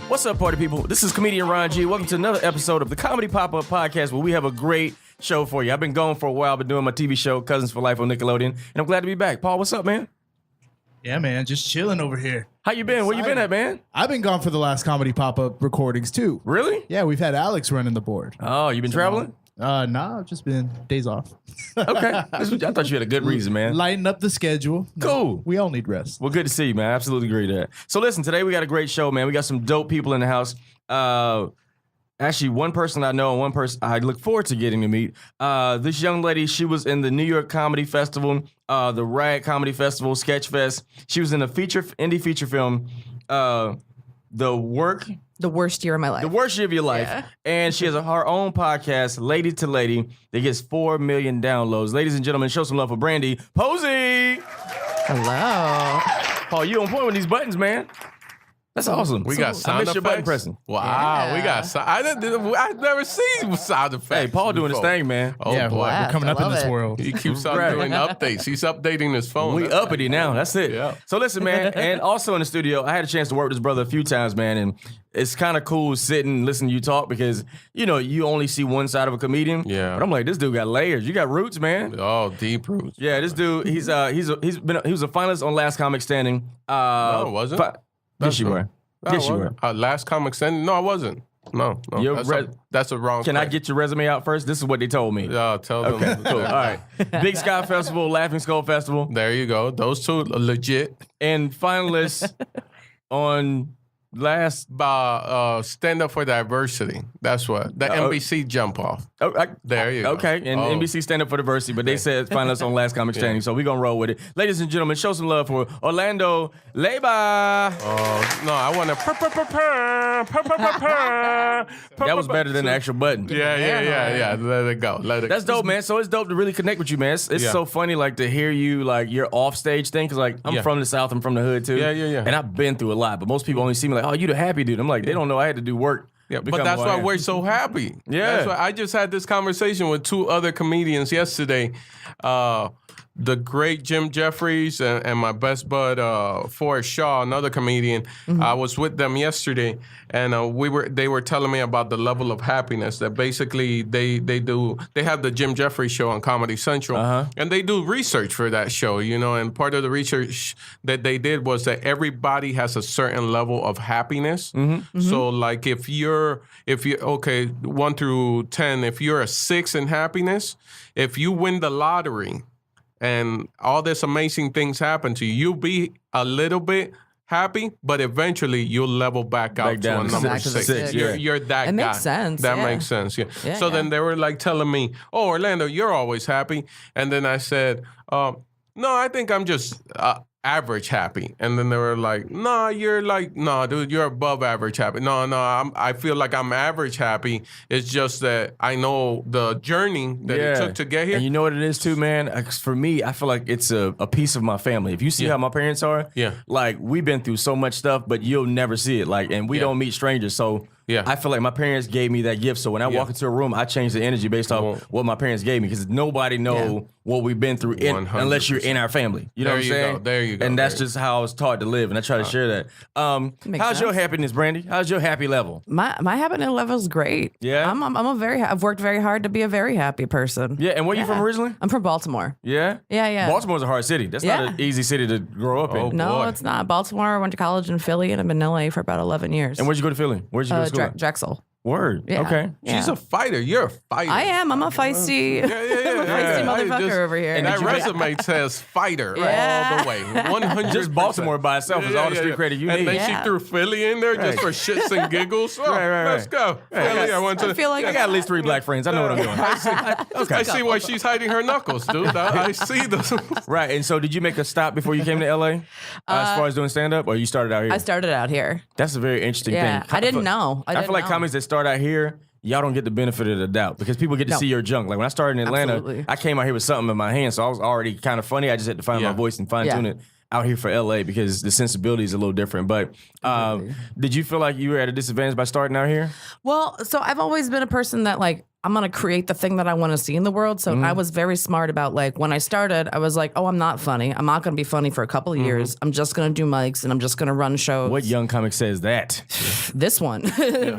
What's up, party people? This is comedian Ron G. Welcome to another episode of the Comedy Pop-Up Podcast, where we have a great show for you. I've been gone for a while, been doing my TV show, Cousins for Life on Nickelodeon, and I'm glad to be back. Paul, what's up, man? Yeah, man, just chilling over here. How you been? Where you been at, man? I've been gone for the last Comedy Pop-Up recordings, too. Really? Yeah, we've had Alex running the board. Oh, you been traveling? Nah, just been days off. Okay. I thought you had a good reason, man. Lighten up the schedule. Cool. We all need rest. Well, good to see you, man. I absolutely agree with that. So listen, today we got a great show, man. We got some dope people in the house. Actually, one person I know and one person I look forward to getting to meet. This young lady, she was in the New York Comedy Festival, the RAG Comedy Festival, Sketch Fest. She was in a indie feature film, The worst year of my life. The worst year of your life. Yeah. And she has her own podcast, Lady to Lady, that gets 4 million downloads. Ladies and gentlemen, show some love for Brandie Posey. Hello. Paul, you on point with these buttons, man. That's awesome. We got sound I missed effects. your button pressing. Wow, Yeah. we got sound. I've never seen sound effects. Hey, Paul doing his before. thing, man. Oh yeah, boy, we're coming I up in love this it. world. he keeps on Right. doing updates. He's updating his phone. We uppity now. That's it. Yeah. So listen, man, and also in the studio, I had a chance to work with this brother a few times, man, and it's kind of cool sitting and listening to you talk because, you know, you only see one side of a comedian. Yeah. But I'm like, this dude got layers. You got roots, man. Oh, deep roots. Yeah, this dude, he was a finalist on Last Comic Standing. No, wasn't? Yes, you were. Yes, you were. Last comic standing? No, I wasn't. No. Your That's a wrong. Can I place. get your resume out first? This is what they told me. Tell them. Okay, cool. All right. Big Sky Festival, Laughing Skull Festival, There you go. Those two are legit. and finalists on last. Stand up for diversity. That's what the NBC jump off. There you go. Okay, and Oh. NBC Stand Up for Diversity, but they said finalists on Last Comic Standing, so we're going to roll with it. Ladies and gentlemen, show some love for Orlando Leyba. Oh no, I want to. That was better than the actual button. Yeah. Let it go. That's dope, man. So it's dope to really connect with you, man. It's Yeah. so funny, like, to hear you, like, your off-stage thing, because, like, I'm Yeah. from the South, I'm from the hood, too. Yeah. And I've been through a lot, but most people only see me like, oh, you the happy dude. I'm like, they don't know I had to do work. Yeah, to but become that's who I why am. we're so happy. Yeah. That's why I just had this conversation with two other comedians yesterday. The great Jim Jeffries and my best bud Forrest Shaw, another comedian. I was with them yesterday, and they were telling me about the level of happiness that basically they have the Jim Jeffries show on Comedy Central, and they do research for that show, you know. And part of the research that they did was that everybody has a certain level of happiness. So like if you're 1 through 10, if you're a 6 in happiness, if you win the lottery and all these amazing things happen to you, you'll be a little bit happy, but eventually you'll level back out to down a to number back to the 6. six. You're that guy. It makes sense, That yeah. makes sense, yeah. Yeah, So then they were like telling me, oh, Orlando, you're always happy. And then I said, no, I think I'm just average happy. And then they were like, no, dude, you're above average happy. No, I feel like I'm average happy. It's just that I know the journey that it took to get here. And you know what it is too, man? For me, I feel like it's a piece of my family. If you see how my parents are, like, we've been through so much stuff, but you'll never see it. Like, and we don't meet strangers. So I feel like my parents gave me that gift. So when I walk into a room, I change the energy based off what my parents gave me, because nobody know what we've been through unless you're in our family. You know what I'm saying? There you go. And that's just how I was taught to live, and I try to share that. How's your happiness, Brandie? How's your happy level? My happiness level is great. Yeah? I've worked very hard to be a very happy person. Yeah, and where you from originally? I'm from Baltimore. Yeah? Yeah. Baltimore's a hard city. That's not an easy city to grow up in. No, boy. it's not. Baltimore. I went to college in Philly, and I've been in LA for about 11 years. And where'd you go to Philly? Where'd you go to school? at? Drexel. Word. Yeah. Okay. Yeah. She's a fighter. You're a fighter. I am. I'm a feisty, I'm a feisty motherfucker over here. And that resume says fighter Yeah. all the way. 100%. Just Baltimore by itself is all the street credit you and need. then Yeah. she threw Philly in there just for shits and giggles. Oh, Right. let's go. Philly, I went to. I feel like I got at least 3 black friends. I know what I'm doing. I see why she's hiding her knuckles, dude. I see those. Right. And so did you make a stop before you came to LA as far as doing stand-up, or you started out here? I started out here. That's a very interesting Yeah, thing. I didn't know. I feel like comics that start out here, y'all don't get the benefit of the doubt because people get to see your junk. Like when I started in Atlanta, Absolutely. I came out here with something in my hand, so I was already kind of funny. I just had to find my voice and fine-tune it out here for LA because the sensibility is a little different. But did you feel like you were at a disadvantage by starting out here? Well, so I've always been a person that, like, I'm going to create the thing that I want to see in the world. So I was very smart about like when I started, I was like, oh, I'm not funny. I'm not going to be funny for a couple of years. I'm just going to do mics and I'm just going to run shows. What young comic says that? This one.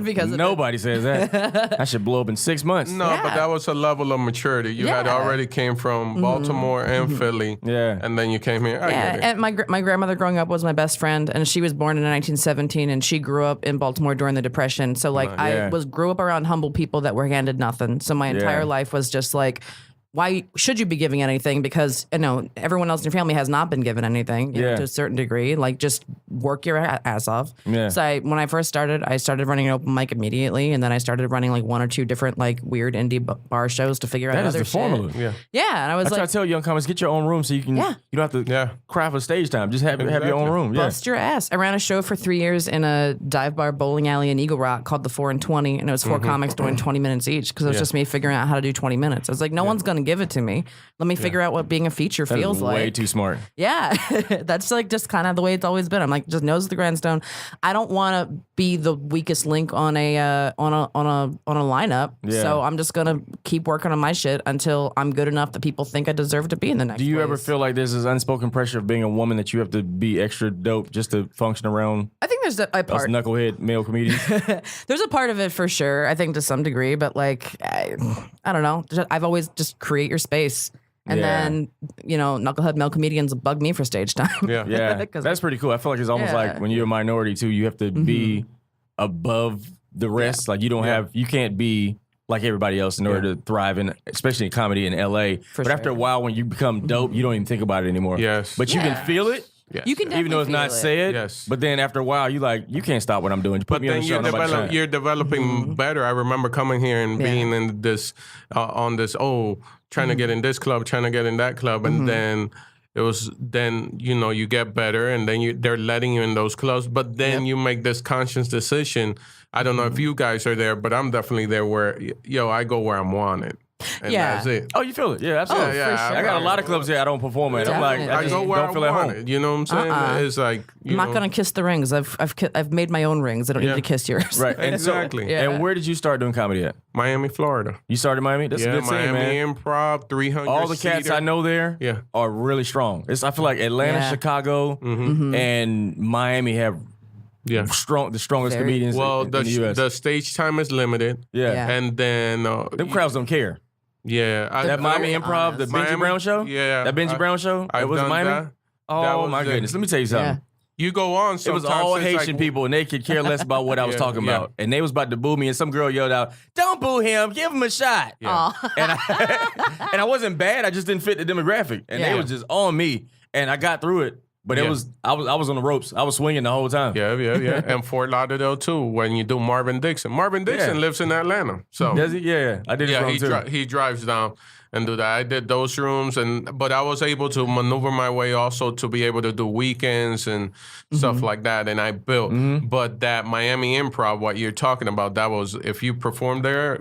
Because nobody says that. I should blow up in 6 months. No, but that was a level of maturity. You had already came from Baltimore and Philly. Yeah. And then you came here. I get it. And my grandmother growing up was my best friend, and she was born in 1917, and she grew up in Baltimore during the Depression. So like I grew up around humble people that were handed nothing. So my entire life was just like, why should you be giving anything? Because everyone else in your family has not been given anything to a certain degree. Like just work your ass off. Yeah. So when I first started, I started running an open mic immediately, and then I started running like 1 or 2 different like weird indie bar shows to figure out other shit. That is the formula. Yeah. And I was That's why I tell young comics, get your own room so you can. You don't have to cry for stage time. Just have your own room. Bust your ass. I ran a show for 3 years in a dive bar bowling alley in Eagle Rock called the 4 and 20, and it was 4 comics doing 20 minutes each because it was just me figuring out how to do 20 minutes. I was like, no one's gonna give it to me. Let me figure out what being a feature feels like. Way too smart. Yeah, that's like just kind of the way it's always been. I'm like just nose to the grindstone. I don't want to be the weakest link on a lineup. Yeah. So I'm just gonna keep working on my shit until I'm good enough that people think I deserve to be in the next. Do you place. ever feel like there's this unspoken pressure of being a woman that you have to be extra dope just to function around? I think there's a part. Us knucklehead male comedians. There's a part of it for sure. I think to some degree, but like I don't know. I've always just create your space. And then, knucklehead male comedians bug me for stage time. Yeah. That's pretty cool. I feel like it's almost like when you're a minority too, you have to be above the rest. Like you can't be like everybody else in order to thrive in, especially in comedy in LA. But after a while, when you become dope, you don't even think about it anymore. Yes. But you can feel it. Yes. You can even though it's not said. Yes. But then after a while, you can't stop what I'm doing. But then you're developing better. I remember coming here and being in this trying to get in this club, trying to get in that club, and then it was you get better, and then they're letting you in those clubs. But then you make this conscious decision. I don't know if you guys are there, but I'm definitely there. Where I go where I'm wanted. And that's it. Oh, you feel it? Yeah, absolutely. For sure. I got a lot of clubs here I don't perform at. I'm like, I just go where don't feel at home. it. You know what I'm saying? It's like I'm not gonna kiss the rings. I've made my own rings. I don't need to kiss yours. Right. And exactly. And where did you start doing comedy at? Miami, Florida. You started in Miami? That's a good scene, man. Miami Improv, 300. All the cats I know there are really strong. I feel like Atlanta, Chicago, and Miami have the strongest comedians in the U.S. The stage time is limited. Yeah. And then them crowds don't care. Yeah, that Miami Improv, the Benji Brown show. Yeah, that Benji Brown show. It was in Miami. That. Oh my goodness! Let me tell you something. Yeah. You go on. It was all Haitian people, and they could care less about what I was talking about. And they was about to boo me, and some girl yelled out, "Don't boo him! Give him a shot!" Yeah. And I wasn't bad. I just didn't fit the demographic, and they was just on me, and I got through it. But I was on the ropes. I was swinging the whole time. Yeah. And Fort Lauderdale too. When you do Marvin Dixon lives in Atlanta. So does he? Yeah, I did. Yeah, he drives down and do that. I did those rooms, but I was able to maneuver my way also to be able to do weekends and stuff like that. And I built. But that Miami Improv, what you're talking about, that was if you perform there.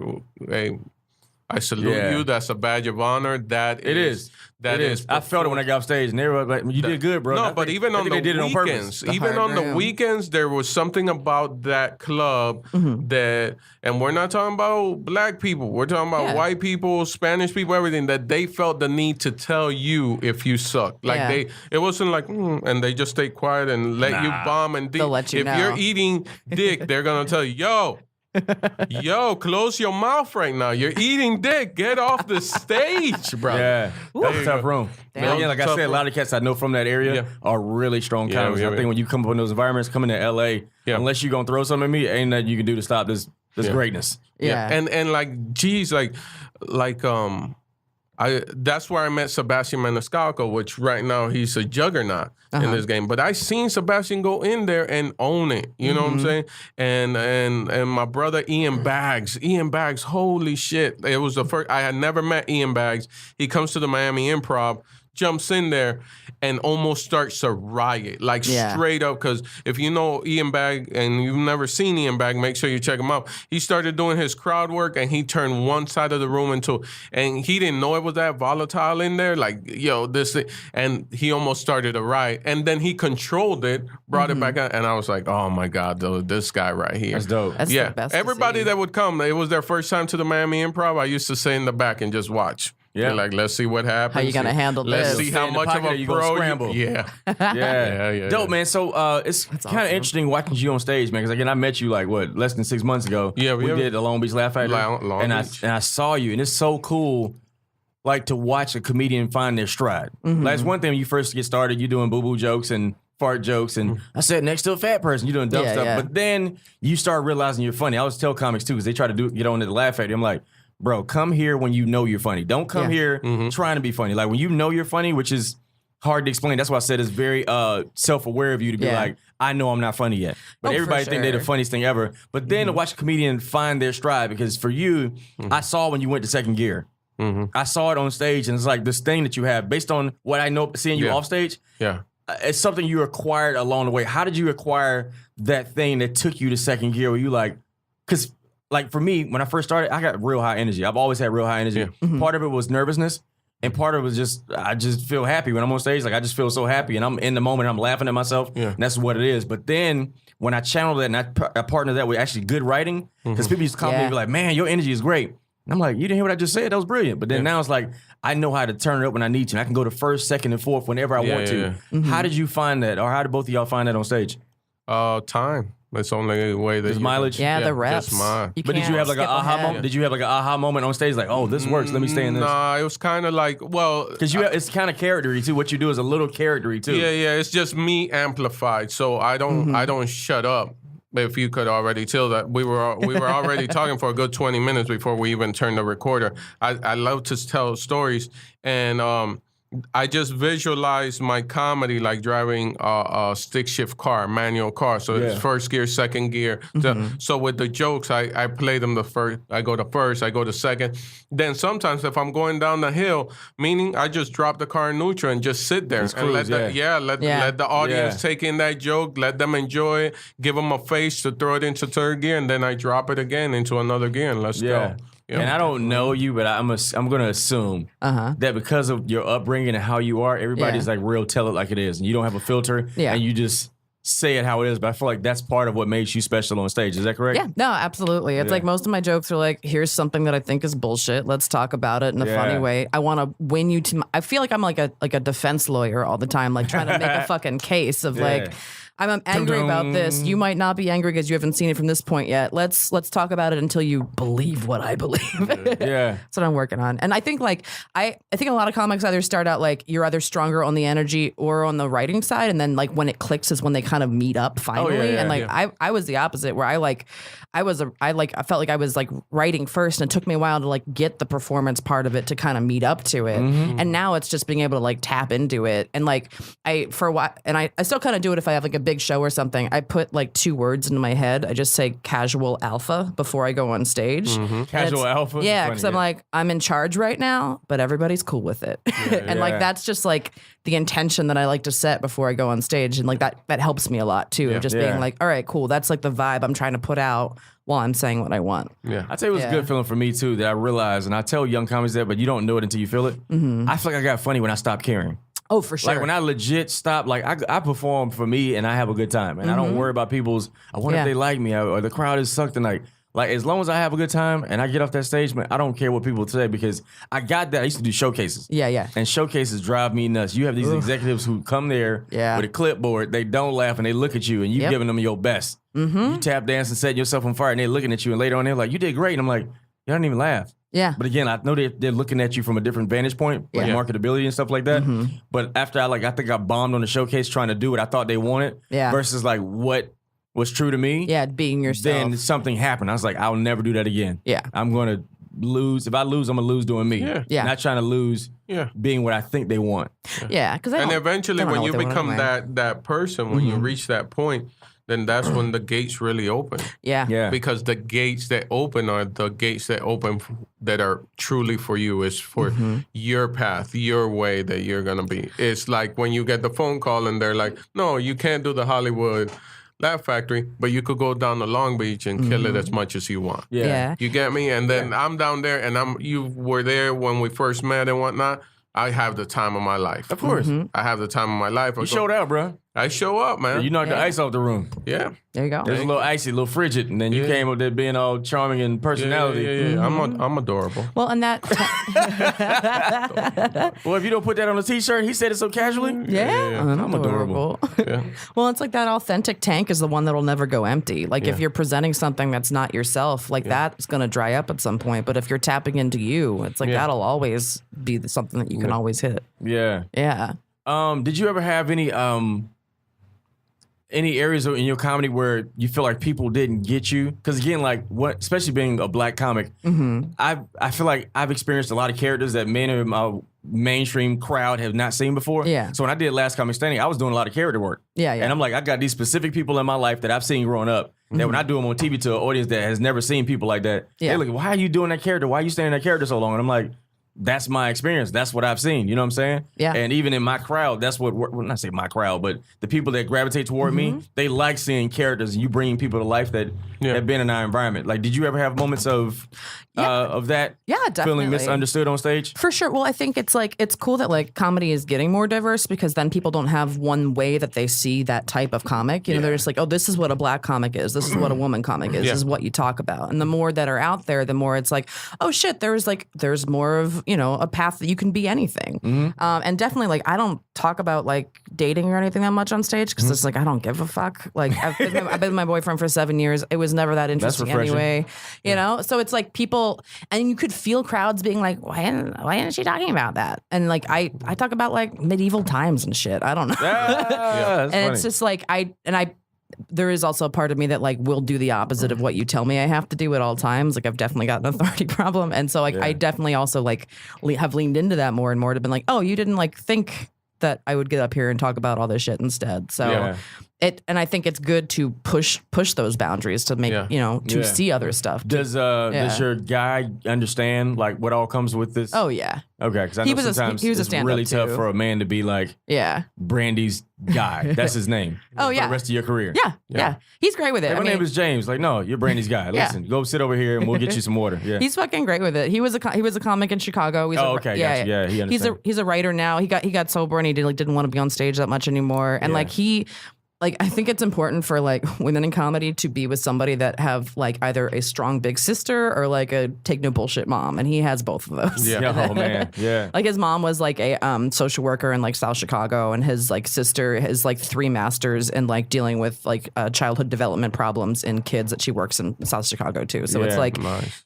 I salute you. That's a badge of honor. It is. I felt it when I got off stage, and they were like, "You did good, bro." No, but even on the weekends, the weekends, there was something about that club that, and we're not talking about black people. We're talking about white people, Spanish people, everything. That they felt the need to tell you if you suck. Like it wasn't like, and they just stay quiet and let you bomb and they'll let you know. If you're eating dick, they're gonna tell you, Yo, close your mouth right now. You're eating dick. Get off the stage, bro. Yeah, that's a tough room. Yeah, like I said, a lot of cats I know from that area are really strong comics. I think when you come up in those environments, coming to LA, unless you're gonna throw something at me, ain't nothing you can do to stop this greatness. Yeah. And like, geez, that's where I met Sebastian Maniscalco, which right now he's a juggernaut in this game. But I seen Sebastian go in there and own it. You know what I'm saying? And my brother Ian Baggs, holy shit! It was the first. I had never met Ian Baggs. He comes to the Miami Improv. jumps in there and almost starts a riot, like straight up. Because if you know Ian Bagg and you've never seen Ian Bagg, make sure you check him out. He started doing his crowd work and he turned one side of the room and he didn't know it was that volatile in there. Like, this thing. And he almost started a riot. And then he controlled it, brought it back out. And I was like, oh my God, this guy right here. That's dope. That's the best. Everybody that would come, it was their first time to the Miami Improv. I used to sit in the back and just watch. Yeah, like let's see what happens. How you gonna handle this? Let's see how much of a pro scramble. Yeah. Dope, man. So it's kind of interesting watching you on stage, man. Because again, I met you like less than 6 months ago. Yeah, we did the Long Beach Laugh Factory, and I saw you, and it's so cool. Like to watch a comedian find their stride. Like it's one thing when you first get started, you're doing boo-boo jokes and fart jokes, and I sat next to a fat person, you're doing dumb stuff. Yeah. But then you start realizing you're funny. I always tell comics too, because they try to get on to the Laugh Factory. I'm like, bro, come here when you know you're funny. Don't come here trying to be funny. Like when you know you're funny, which is hard to explain. That's why I said it's very self-aware of you to be like, I know I'm not funny yet. But everybody think they're the funniest thing ever. But then to watch a comedian find their stride, because for you, I saw when you went to second gear. I saw it on stage, and it's like this thing that you have, based on what I know, seeing you off stage. Yeah. It's something you acquired along the way. How did you acquire that thing that took you to second gear where you like, because like for me, when I first started, I got real high energy. I've always had real high energy. Part of it was nervousness, and part of it was just, I just feel happy when I'm on stage. Like I just feel so happy, and I'm in the moment, I'm laughing at myself. And that's what it is. But then when I channeled that and I partnered that with actually good writing, because people used to call me and be like, man, your energy is great. And I'm like, you didn't hear what I just said? That was brilliant. But then now it's like, I know how to turn it up when I need to. And I can go to first, second, and fourth whenever I want to. How did you find that? Or how did both of y'all find that on stage? Time. That's the only way that mileage. Yeah, the reps. But did you have like an aha moment? Did you have like an aha moment on stage? Like, oh, this works. Let me stay in this. Nah, it was kind of like, because it's kind of charactery too. What you do is a little charactery too. Yeah. It's just me amplified. So I don't shut up. If you could already tell that we were already talking for a good 20 minutes before we even turned the recorder. I love to tell stories, and I just visualize my comedy like driving a stick shift car, manual car. So it's first gear, second gear. So with the jokes, I play them the first. I go to first, I go to second. Then sometimes if I'm going down the hill, meaning I just drop the car in neutral and just sit there and let the audience take in that joke, let them enjoy it, give them a face to throw it into third gear, and then I drop it again into another gear and let's go. And I don't know you, but I'm going to assume that because of your upbringing and how you are, everybody's like real, tell it like it is. And you don't have a filter and you just say it how it is. But I feel like that's part of what makes you special on stage. Is that correct? Yeah, no, absolutely. It's like most of my jokes are like, here's something that I think is bullshit. Let's talk about it in a funny way. I want to win you to, I feel like I'm like a defense lawyer all the time, like trying to make a fucking case of like, I'm angry about this. You might not be angry because you haven't seen it from this point yet. Let's talk about it until you believe what I believe. That's what I'm working on. And I think like I think a lot of comics either start out like you're either stronger on the energy or on the writing side, and then like when it clicks is when they kind of meet up finally. And like I was the opposite, where I felt like I was like writing first, and it took me a while to like get the performance part of it to kind of meet up to it. And now it's just being able to like tap into it. And like I still kind of do it if I have like a big show or something. I put like 2 words into my head. I just say casual alpha before I go on stage. Casual alpha? Yeah, because I'm like, I'm in charge right now, but everybody's cool with it. And like that's just like the intention that I like to set before I go on stage. And like that helps me a lot too. Of just being like, all right, cool. That's like the vibe I'm trying to put out while I'm saying what I want. I tell you, it was a good feeling for me too, that I realized, and I tell young comics that, but you don't know it until you feel it. I feel like I got funny when I stopped caring. Oh, for sure. Like when I legit stop, like I perform for me and I have a good time, and I don't worry about people's, I wonder if they like me or the crowd is sucked tonight. Like as long as I have a good time and I get off that stage, man, I don't care what people say, because I got that. I used to do showcases. And showcases drive me nuts. You have these executives who come there with a clipboard, they don't laugh and they look at you and you giving them your best. You tap dance and set yourself on fire and they're looking at you, and later on they're like, you did great. And I'm like, you don't even laugh. But again, I know they're looking at you from a different vantage point, like marketability and stuff like that. But after I think I bombed on the showcase trying to do what I thought they wanted versus like what was true to me. Being yourself. Then something happened. I was like, I'll never do that again. I'm going to lose. If I lose, I'm going to lose doing me. Not trying to lose being what I think they want. Because and eventually when you become that person, when you reach that point, then that's when the gates really open. Yeah. Because the gates that open are the gates that open that are truly for you. It's for your path, your way that you're going to be. It's like when you get the phone call and they're like, no, you can't do the Hollywood Laugh Factory, but you could go down to Long Beach and kill it as much as you want. Yeah. You get me? And then I'm down there and you were there when we first met and whatnot. I have the time of my life. Of course. I have the time of my life. You showed out, bro. I show up, man. You knocked the ice off the room. Yeah. There you go. There's a little icy, a little frigid, and then you came up there being all charming and personality. Yeah. I'm adorable. Well, and that. Well, if you don't put that on a T-shirt, he said it so casually. Yeah. I'm adorable. Yeah. Well, it's like that authentic tank is the one that'll never go empty. Like if you're presenting something that's not yourself, like that's going to dry up at some point. But if you're tapping into you, it's like that'll always be something that you can always hit. Yeah. Yeah. Did you ever have any areas in your comedy where you feel like people didn't get you? Because again, like especially being a black comic, I feel like I've experienced a lot of characters that many of my mainstream crowd have not seen before. Yeah. So when I did Last Comic Standing, I was doing a lot of character work. Yeah. And I'm like, I got these specific people in my life that I've seen growing up. That when I do them on TV to an audience that has never seen people like that, they're like, why are you doing that character? Why are you staying in that character so long? And I'm like, that's my experience. That's what I've seen. You know what I'm saying? Yeah. And even in my crowd, that's what, well, not say my crowd, but the people that gravitate toward me, they like seeing characters and you bringing people to life that have been in our environment. Like, did you ever have moments of that? Yeah, definitely. Feeling misunderstood on stage? For sure. Well, I think it's cool that like comedy is getting more diverse because then people don't have one way that they see that type of comic. You know, they're just like, oh, this is what a black comic is. This is what a woman comic is. This is what you talk about. And the more that are out there, the more it's like, oh shit, there's more of, you know, a path that you can be anything. And definitely like, I don't talk about like dating or anything that much on stage because it's like, I don't give a fuck. Like I've been with my boyfriend for 7 years. It was never that interesting anyway, you know? So it's like people, and you could feel crowds being like, why isn't she talking about that? And like, I talk about like medieval times and shit. I don't know. And funny. it's just like, there is also a part of me that like will do the opposite of what you tell me I have to do at all times. Like I've definitely got an authority problem. And so like, I definitely also like have leaned into that more and more to been like, oh, you didn't like think that I would get up here and talk about all this shit instead. So and I think it's good to push those boundaries to make, you know, to see other stuff. Does your guy understand like what all comes with this? Oh yeah. Okay, because I know sometimes it's really tough for a man to be like, Brandie's guy. That's his name. For the rest of your career. Yeah. He's great with it. Hey, my name is James. Like, no, you're Brandie's guy. Listen, go sit over here and we'll get you some water. Yeah. He's fucking great with it. He was a comic in Chicago. He's gotcha. Yeah, he understands. He's a writer now. He got sober and he didn't want to be on stage that much anymore. And like I think it's important for like women in comedy to be with somebody that have like either a strong big sister or like a take no bullshit mom, and he has both of those. Yeah. Oh man. Yeah. Like his mom was like a social worker in like South Chicago, and his like sister has like 3 masters in like dealing with like childhood development problems in kids that she works in South Chicago too. So it's like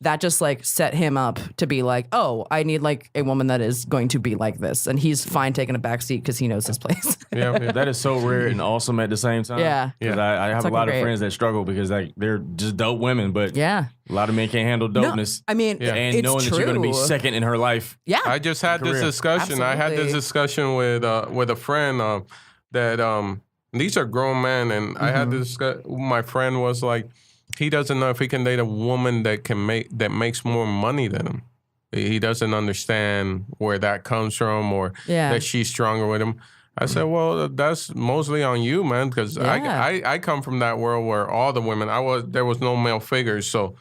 that just like set him up to be like, oh, I need like a woman that is going to be like this, and he's fine taking a back seat because he knows his place. That is so rare and awesome at the same time. Yeah. Because I have a lot of friends that struggle because like they're just dope women, but a lot of men can't handle dopeness. No, I mean, and it's knowing that you're going to be second in her life. Yeah. I just had this discussion. Absolutely. I had this discussion with a friend that these are grown men, and I had this my friend was like, he doesn't know if he can date a woman that makes more money than him. He doesn't understand where that comes from or that she's stronger with him. I said, well, that's mostly on you, man, because I come from that world where all the women, there was no male figures, so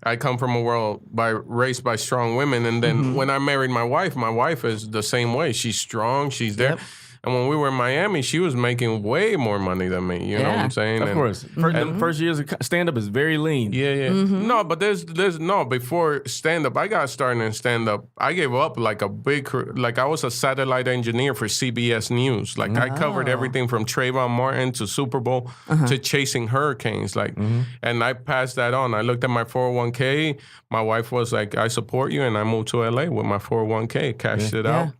I come from a world raised by strong women, and then when I married my wife is the same way. She's strong, she's there. And when we were in Miami, she was making way more money than me. You know what I'm saying? Of course. First years of stand-up is very lean. Yeah. No, but there's before stand-up, I got started in stand-up. I gave up like I was a satellite engineer for CBS News. Like I covered everything from Trayvon Martin to Super Bowl to chasing hurricanes. Like, and I passed that on. I looked at my 401k. My wife was like, I support you. And I moved to LA with my 401k, cashed it out.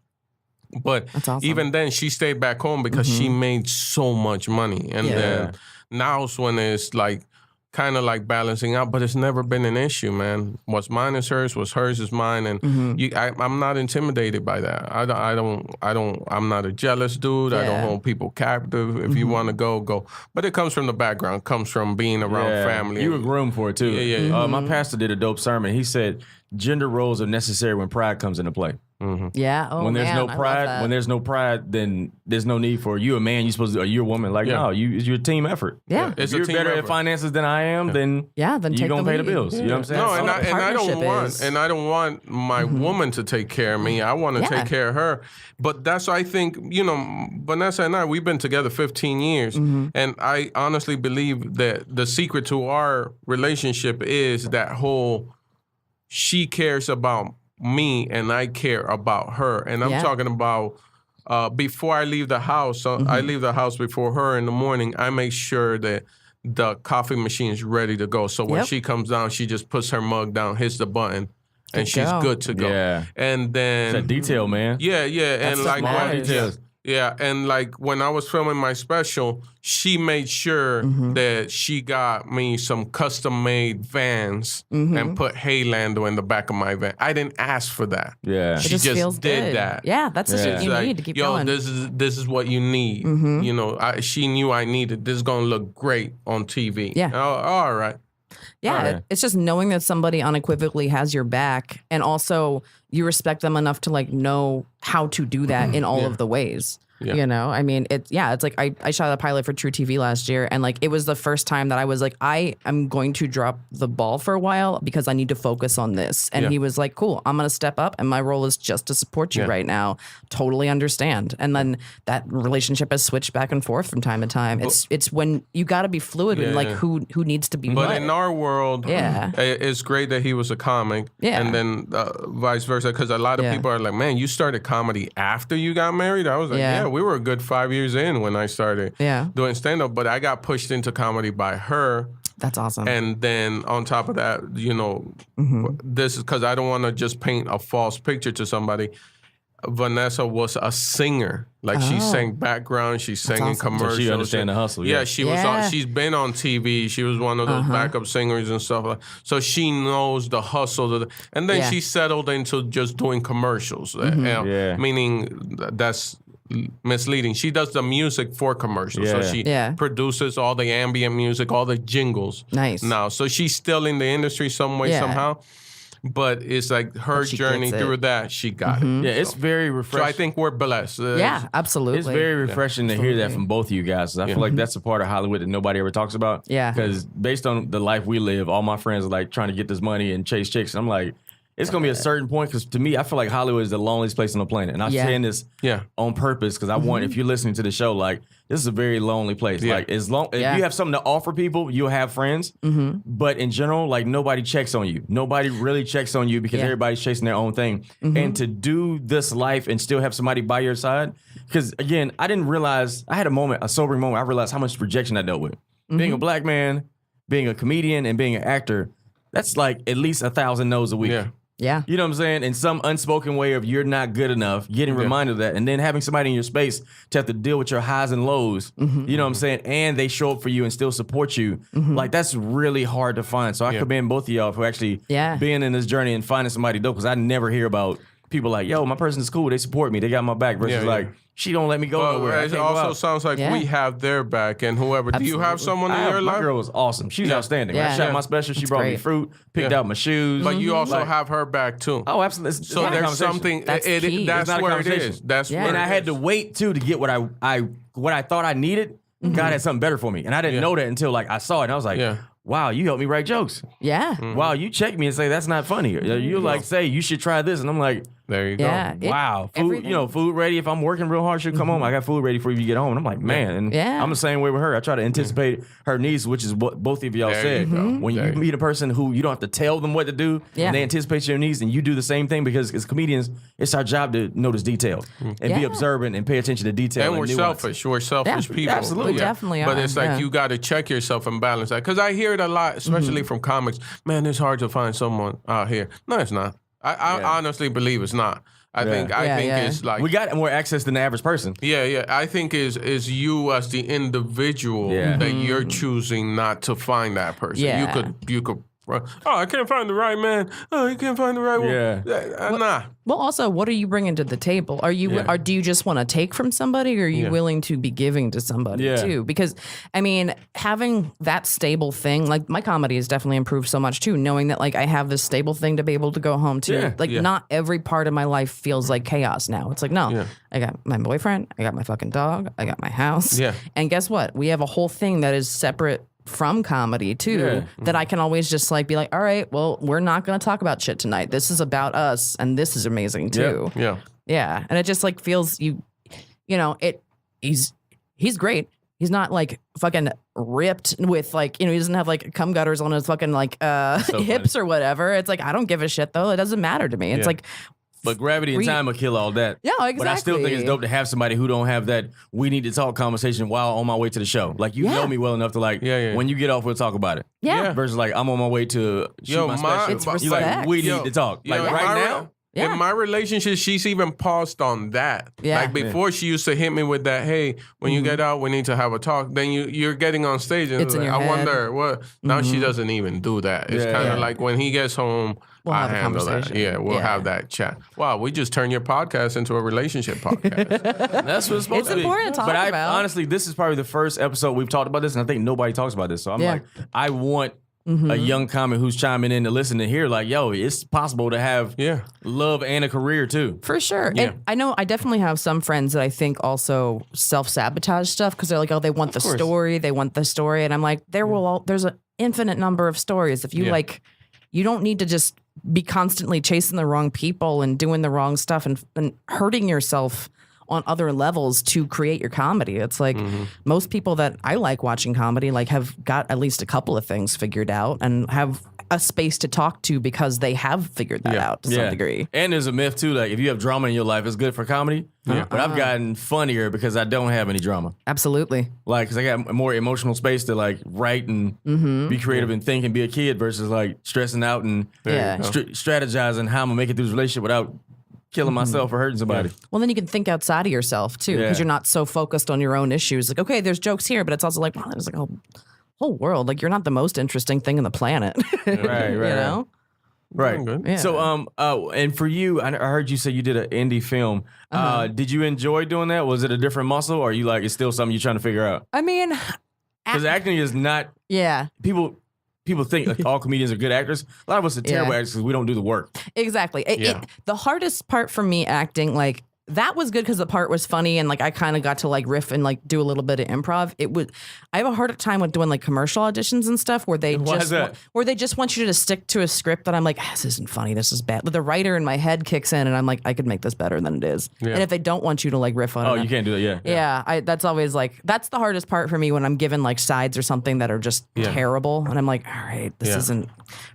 But even then, she stayed back home because she made so much money. And then now's when it's like kind of like balancing out, but it's never been an issue, man. What's mine is hers, what's hers is mine, and I'm not intimidated by that. I'm not a jealous dude. I don't hold people captive. If you want to go. But it comes from the background, comes from being around family. You were groomed for it too. Yeah. My pastor did a dope sermon. He said gender roles are necessary when pride comes into play. Yeah. Oh, when there's man, no pride, then there's no need for you a man. You supposed to, or you a woman. Like no, you're a team effort. Yeah. If you're better at finances than I am, then then you're gonna pay the lead. bills. You know what I'm saying? No, So and I don't want my woman to take care of me. I want to take care of her. But that's why I think, Vanessa and I, we've been together 15 years, and I honestly believe that the secret to our relationship is that whole she cares about me and I care about her. And I'm talking about before I leave the house, I leave the house before her in the morning, I make sure that the coffee machine is ready to go. So when she comes down, she just puts her mug down, hits the button, and she's good to go. Yeah. And then... It's a detail, man. Yeah. That's and like small details. Yeah, and like when I was filming my special, she made sure that she got me some custom-made Vans and put Haylando in the back of my van. I didn't ask for that. Yeah, It she just feels did good. that. Yeah, that's just what you need to keep going. This is what you need. She knew I needed. This is gonna look great on TV. Yeah. Oh, all right. Yeah, it's just knowing that somebody unequivocally has your back, and also you respect them enough to like know how to do that in all of the ways. Yeah. You know, I mean, it's like I shot a pilot for True TV last year, and like it was the first time that I was like, I am going to drop the ball for a while because I need to focus on this. And he was like, cool, I'm going to step up, and my role is just to support you right now. Totally understand. And then that relationship has switched back and forth from time to time. It's when you got to be fluid in like who needs to be. But in our world, it's great that he was a comic, and then vice versa. Because a lot of people are like, man, you started comedy after you got married. I was like, we were a good 5 years in when I started doing stand-up, but I got pushed into comedy by her. That's awesome. And then on top of that, this is because I don't want to just paint a false picture to somebody. Vanessa was a singer. Like she sang background, she sang in commercials. So she understand the hustle. Yeah, she was. She's been on TV. She was one of those backup singers and stuff. So she knows the hustle. And then she settled into just doing commercials. Meaning that's misleading. She does the music for commercials. So she produces all the ambient music, all the jingles. Nice. Now, so she's still in the industry some way, somehow. But it's like her journey through that, she got it. Yeah, it's very refreshing. So I think we're blessed. Absolutely. It's very refreshing to hear that from both of you guys. I feel like that's a part of Hollywood that nobody ever talks about. Yeah. Because based on the life we live, all my friends are like trying to get this money and chase chicks. And I'm like, it's going to be a certain point, because to me, I feel like Hollywood is the loneliest place on the planet. And I'm saying this on purpose because I want, if you're listening to the show, like, this is a very lonely place. Like, if you have something to offer people, you'll have friends. But in general, like, nobody checks on you. Nobody really checks on you because everybody's chasing their own thing. And to do this life and still have somebody by your side, because again, I didn't realize, I had a sobering moment. I realized how much rejection I dealt with. Being a black man, being a comedian, and being an actor, that's like at least 1,000 no's a week. Yeah. You know what I'm saying? In some unspoken way of you're not good enough, getting reminded of that, and then having somebody in your space to have to deal with your highs and lows, you know what I'm saying? And they show up for you and still support you. Like, that's really hard to find. So I commend both of y'all for actually being in this journey and finding somebody dope, because I never hear about people like, yo, my person's cool, they support me, they got my back, versus like, she don't let me go nowhere. It also sounds like we have their back, and whoever. Absolutely. Do you have someone in your life? My girl was awesome. She's outstanding. I shot my special. She brought me fruit, picked out my shoes. But you also have her back too. Oh, absolutely. So there's something. That's where it is. That's where. And I had to wait too to get what I thought I needed. God had something better for me, and I didn't know that until like I saw it. And I was like, wow, you helped me write jokes. Yeah. Wow, you check me and say that's not funny. You like say you should try this, and I'm like, there you go. Wow. Food, food ready. If I'm working real hard, she'll come home. I got food ready for you to get home. And I'm like, man. And I'm the same way with her. I try to anticipate her needs, which is what both of y'all said. When you meet a person who you don't have to tell them what to do, and they anticipate your needs, and you do the same thing, because as comedians, it's our job to notice detail and be observant and pay attention to detail. And we're selfish. We're selfish people. Absolutely. We definitely are. But it's like you got to check yourself and balance that. Because I hear it a lot, especially from comics. Man, it's hard to find someone out here. No, it's not. I honestly believe it's not. I think it's like we got more access than the average person. Yeah. I think is you as the individual that you're choosing not to find that person. Yeah. You could. Oh, I can't find the right man. Oh, you can't find the right one. Yeah. Nah. Well, also, what are you bringing to the table? Are you, or do you just want to take from somebody, or are you willing to be giving to somebody too? Because, I mean, having that stable thing, like my comedy has definitely improved so much too, knowing that like I have this stable thing to be able to go home to. Yeah. Like not every part of my life feels like chaos now. It's like, no, I got my boyfriend, I got my fucking dog, I got my house. Yeah. And guess what? We have a whole thing that is separate from comedy too, that I can always just like be like, all right, well, we're not going to talk about shit tonight. This is about us, and this is amazing too. Yeah. And it just like feels he's great. He's not like fucking ripped with like, he doesn't have like cum gutters on his fucking like hips or whatever. It's like, I don't give a shit though. It doesn't matter to me. It's like, but gravity and time will kill all that. Yeah, exactly. But I still think it's dope to have somebody who don't have that we need to talk conversation while on my way to the show. Like, you know me well enough to like, when you get off, we'll talk about it. Yeah. Versus like, I'm on my way to shoot my special. It's respect. You like, we need to talk. Like right now. In my relationship, she's even paused on that. Yeah. Like before, she used to hit me with that, hey, when you get out, we need to have a talk. Then you're getting on stage and it's in like, your I head. wonder what. Now she doesn't even do that. It's kind of like when he gets home, We'll I have a handle that. conversation. Yeah, we'll have that chat. Wow, we just turned your podcast into a relationship podcast. That's what it's supposed to be. It's important to talk but about. Honestly, this is probably the first episode we've talked about this, and I think nobody talks about this. So I'm like, I want a young comic who's chiming in to listen to hear like, yo, it's possible to have love and a career too. For sure. Yeah. And I know I definitely have some friends that I think also self-sabotage stuff because they're like, oh, they want the story. They want the story. And I'm like, there's an infinite number of stories. If you like, you don't need to just be constantly chasing the wrong people and doing the wrong stuff and hurting yourself on other levels to create your comedy. It's like most people that I like watching comedy like have got at least a couple of things figured out and have a space to talk to because they have figured that out to some degree. And there's a myth too, like if you have drama in your life, it's good for comedy. But I've gotten funnier because I don't have any drama. Absolutely. Like, because I got more emotional space to like write and be creative and think and be a kid versus like stressing out and strategizing how I'm gonna make it through this relationship without killing myself or hurting somebody. Well, then you can think outside of yourself too, because you're not so focused on your own issues. Like, okay, there's jokes here, but it's also like, wow, there's like a whole world. Like, you're not the most interesting thing on the planet. Right. You know? Right. Yeah. So, and for you, I heard you say you did an indie film. Did you enjoy doing that? Was it a different muscle, or are you like it's still something you're trying to figure out? I mean, because acting is not. Yeah. People think like all comedians are good actors. A lot of us are terrible actors because we don't do the work. Exactly. The hardest part for me acting, like, that was good because the part was funny and like I kind of got to like riff and like do a little bit of improv. I have a harder time with doing like commercial auditions and stuff where they just want you to stick to a script that I'm like, this isn't funny, this is bad. But the writer in my head kicks in and I'm like, I could make this better than it is. Yeah. And if they don't want you to like riff on it, you can't do that. Yeah. That's always like, that's the hardest part for me when I'm given like sides or something that are just terrible and I'm like, all right, this isn't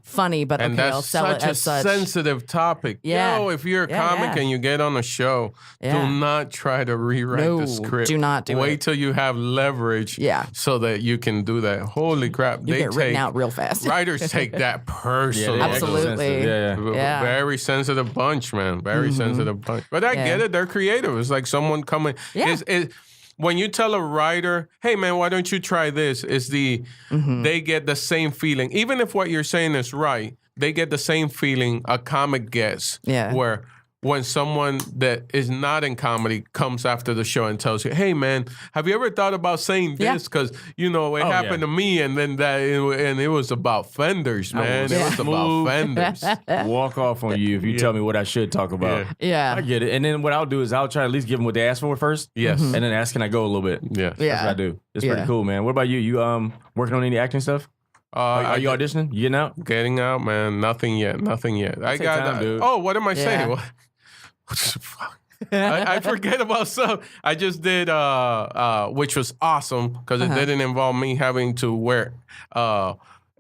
funny, but and okay, I'll sell it as such. That's such a sensitive topic. Yeah. Yo, if you're a comic and you get on a show, do not try to rewrite the script. Do not do it. Wait till you have leverage so that you can do that. Holy crap. You get written out real fast. Writers take that personally. Absolutely. Very sensitive bunch, man. Very sensitive bunch. But I get it. They're creative. It's like someone coming. When you tell a writer, hey, man, why don't you try this? They get the same feeling. Even if what you're saying is right, they get the same feeling a comic gets. Yeah. Where when someone that is not in comedy comes after the show and tells you, hey, man, have you ever thought about saying this? Because, it happened to me, and then and it was about fenders, man. It was about fenders. Walk off on you if you tell me what I should talk about. Yeah. I get it. And then what I'll do is I'll try to at least give them what they asked for first. Yes. And then ask, can I go a little bit? Yeah. That's what I do. It's pretty cool, man. What about you? You working on any acting stuff? Are you auditioning? You getting out? Getting out, man. Nothing yet. I got time, dude. Oh, what am I saying? What the fuck? I forget about some. I just did, which was awesome because it didn't involve me having to wear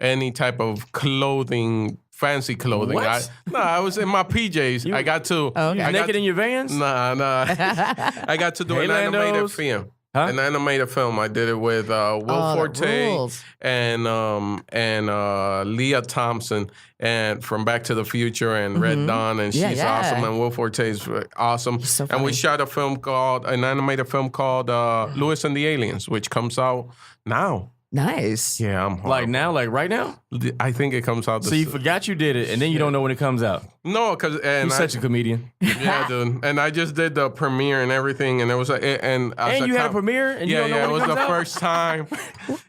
any type of clothing, fancy clothing. What? I was in my PJs. I got to. You naked in your Vans? Nah. I got to do an animated film. An animated film. I did it with Will Forte and Leah Thompson and from Back to the Future and Red Dawn, and she's awesome, and Will Forte is awesome. So and we shot an animated film called Lewis and the Aliens, which comes out now. Nice. Yeah, I'm horrible. Like now, like right now? I think it comes out. So you forgot you did it, and then you don't know when it comes out. No, because You're such a comedian. Yeah, dude. And I just did the premiere and everything, and it was and you had a premiere, and you don't know when it was the out? first time.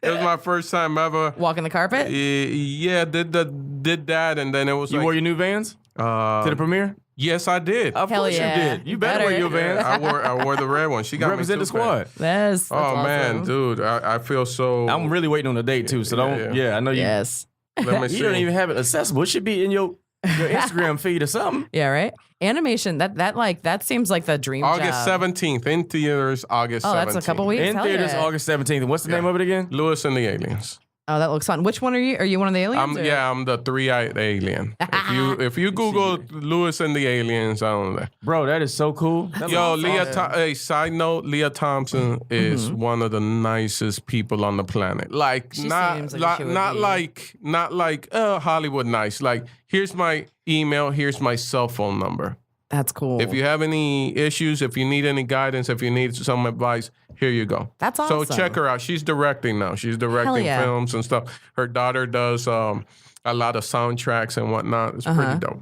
It was my first time ever. Walking the carpet. Yeah, did that, and then it was. You wore your new Vans to the premiere? Yes, I did. Of Hell course you did. You better wear your Vans. I wore the red one. She got Represent me the squad. That's awesome. Man, dude, I feel so. I'm really waiting on a date too, so don't. Yeah, I know you. Yes. Let me see. You don't even have it accessible. It should be in your Instagram feed or something. Yeah, right. Animation. That seems like the dream August job. 17th in theaters. August 17th. Oh, that's a couple weeks. In Hell theaters, yeah. August 17th. And what's the name of it again? Lewis and the Aliens. Oh, that looks fun. Which one are you? Are you one of the aliens? I'm the three-eyed alien. If you Google Lewis and the Aliens, I don't know. Bro, that is so cool. Hey, side note, Leah Thompson is one of the nicest people on the planet. Like She not seems like she would not like Hollywood nice. Like here's my email, here's my cell phone number. That's cool. If you have any issues, if you need any guidance, if you need some advice, here you go. That's awesome. So check her out. She's directing now. She's directing films and stuff. Her daughter does a lot of soundtracks and whatnot. It's pretty dope.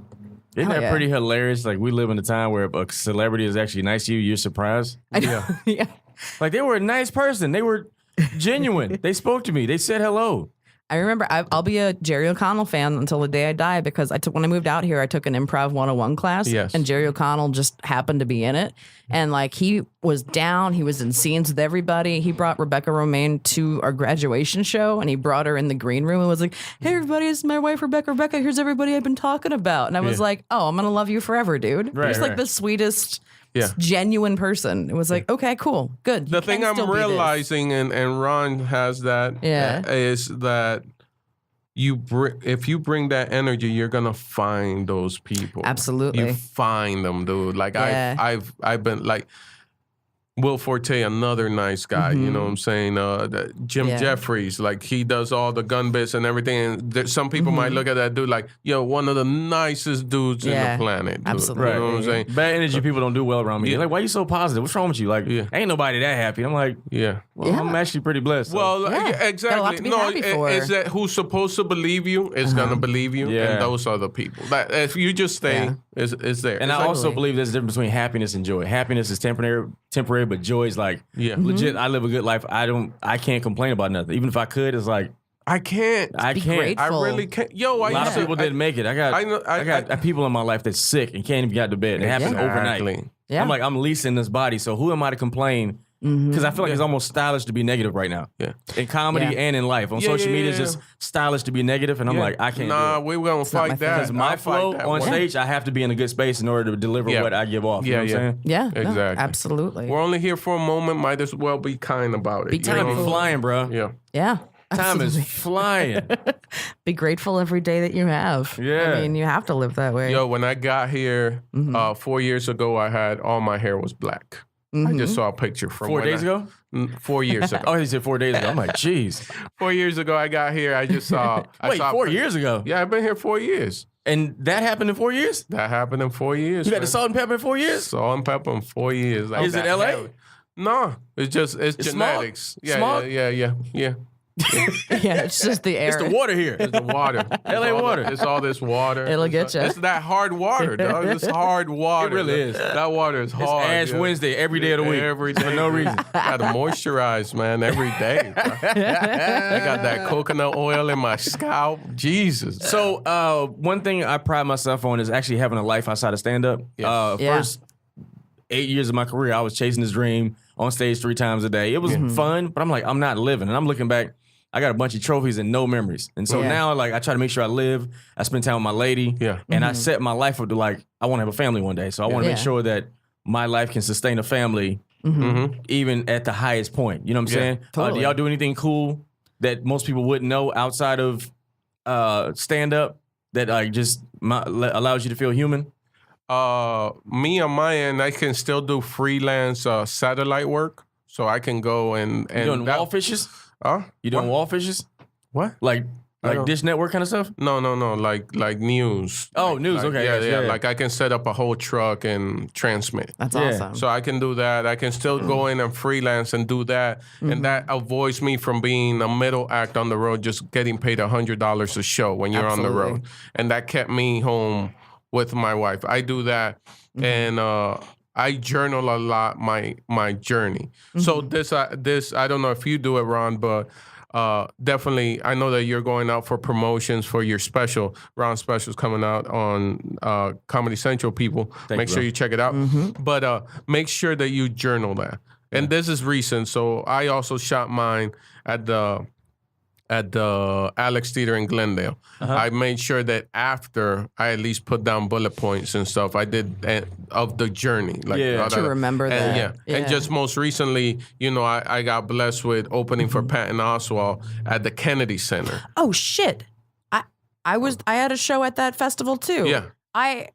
Isn't that pretty hilarious? Like we live in a time where a celebrity is actually nice to you, you're surprised. Yeah. Yeah. Like they were a nice person. They were genuine. They spoke to me. They said hello. I remember I'll be a Jerry O'Connell fan until the day I die because when I moved out here, I took an improv 101 class. Yes. And Jerry O'Connell just happened to be in it. And like he was down, he was in scenes with everybody. He brought Rebecca Romaine to our graduation show and he brought her in the green room and was like, "Hey everybody, it's my wife Rebecca. Rebecca, here's everybody I've been talking about." And I was like, "Oh, I'm gonna love you forever, dude." Right, Just like the sweetest, genuine person. It was like, okay, cool, good. The thing I'm realizing, and Ron has that, is that if you bring that energy, you're gonna find those people. Absolutely, you find them, dude. Like I've been like Will Forte, another nice guy. You know what I'm saying? Jim Jeffries, like he does all the gun bits and everything. And some people might look at that dude like, yo, one of the nicest dudes in the planet. Dude. Absolutely. You know what I'm saying? Bad energy people don't do well around me. They're like, why you so positive? What's wrong with you? Like, ain't nobody that happy. I'm like, well, I'm actually pretty blessed. So. Well, Got a lot to exactly. be No, happy for. it's that who's supposed to believe you is gonna believe you, and those are the people. That if you just stay, is there. And I also believe there's a difference between happiness and joy. Happiness is temporary, but joy is like, legit. I live a good life. I can't complain about nothing. Even if I could, it's like I can't. I can't. grateful. I really can't. Yo, A lot of people didn't make it. I got people in my life that's sick and can't even get out of bed. It happens overnight. Yeah. I'm like, I'm leasing this body, so who am I to complain? Because I feel like it's almost stylish to be negative right now. Yeah. In comedy and in life. On social media, it's just stylish to be negative, and I'm like, I can't do it. We're going to fight that. Because my flow on stage, I have to be in a good space in order to deliver what I give off. You know what I'm saying? Yeah, exactly. No, absolutely. We're only here for a moment. Might as well be kind about it. Time is flying, bro. Yeah. Yeah. Time is flying. Be grateful every day that you have. Yeah. I mean, you have to live that way. Yo, when I got here 4 years ago, I had all my hair was black. I just saw a picture from 4 days ago? 4 years ago. Oh, he said 4 days ago. I'm like, jeez. 4 years ago, I got here. I just saw. Wait, 4 years ago? Yeah, I've been here 4 years. And that happened in 4 years? That happened in 4 years. You got the salt and pepper in 4 years? Salt and pepper in 4 years. Like Is it LA? No, it's genetics. Smog? Yeah. Yeah, it's just the air. It's the water here. It's the water. LA water. It's all this water. It'll get you. It's that hard water, dog. It's hard water. It really is. That water is hard. It's Ash Wednesday every day of the week. Every day. For no reason. Got to moisturize, man, every day. Bro. I got that coconut oil in my scalp. Jesus. So one thing I pride myself on is actually having a life outside of stand-up. First 8 years of my career, I was chasing this dream on stage 3 times a day. It was fun, but I'm like, I'm not living. And I'm looking back, I got a bunch of trophies and no memories. And so now, like, I try to make sure I live. I spend time with my lady. Yeah. And I set my life up to, like, I want to have a family one day. So I want to make sure that my life can sustain a family even at the highest point. You know what I'm saying? Totally. Do y'all do anything cool that most people wouldn't know outside of stand-up that, like, just allows you to feel human? Me on my end, I can still do freelance satellite work. so I can go and You doing wall fishes? You doing wall fishes? What? Like Dish Network kind of stuff? No. Like news. Oh, news. Okay. Yeah. Like I can set up a whole truck and transmit. That's awesome. So I can do that. I can still go in and freelance and do that. And that avoids me from being a middle act on the road, just getting paid $100 a show when you're on the road. And that kept me home with my wife. I do that. And I journal a lot my journey. So this I don't know if you do it, Ron, but definitely, I know that you're going out for promotions for your special. Ron's special's coming out on Comedy Central, people. Make sure you check it out. But make sure that you journal that. And this is recent, so I also shot mine at the Alex Theater in Glendale. I made sure that after I at least put down bullet points and stuff, I did of the journey. Like, to remember that. And just most recently, I got blessed with opening for Patton Oswalt at the Kennedy Center. Oh shit! I had a show at that festival too. Yeah.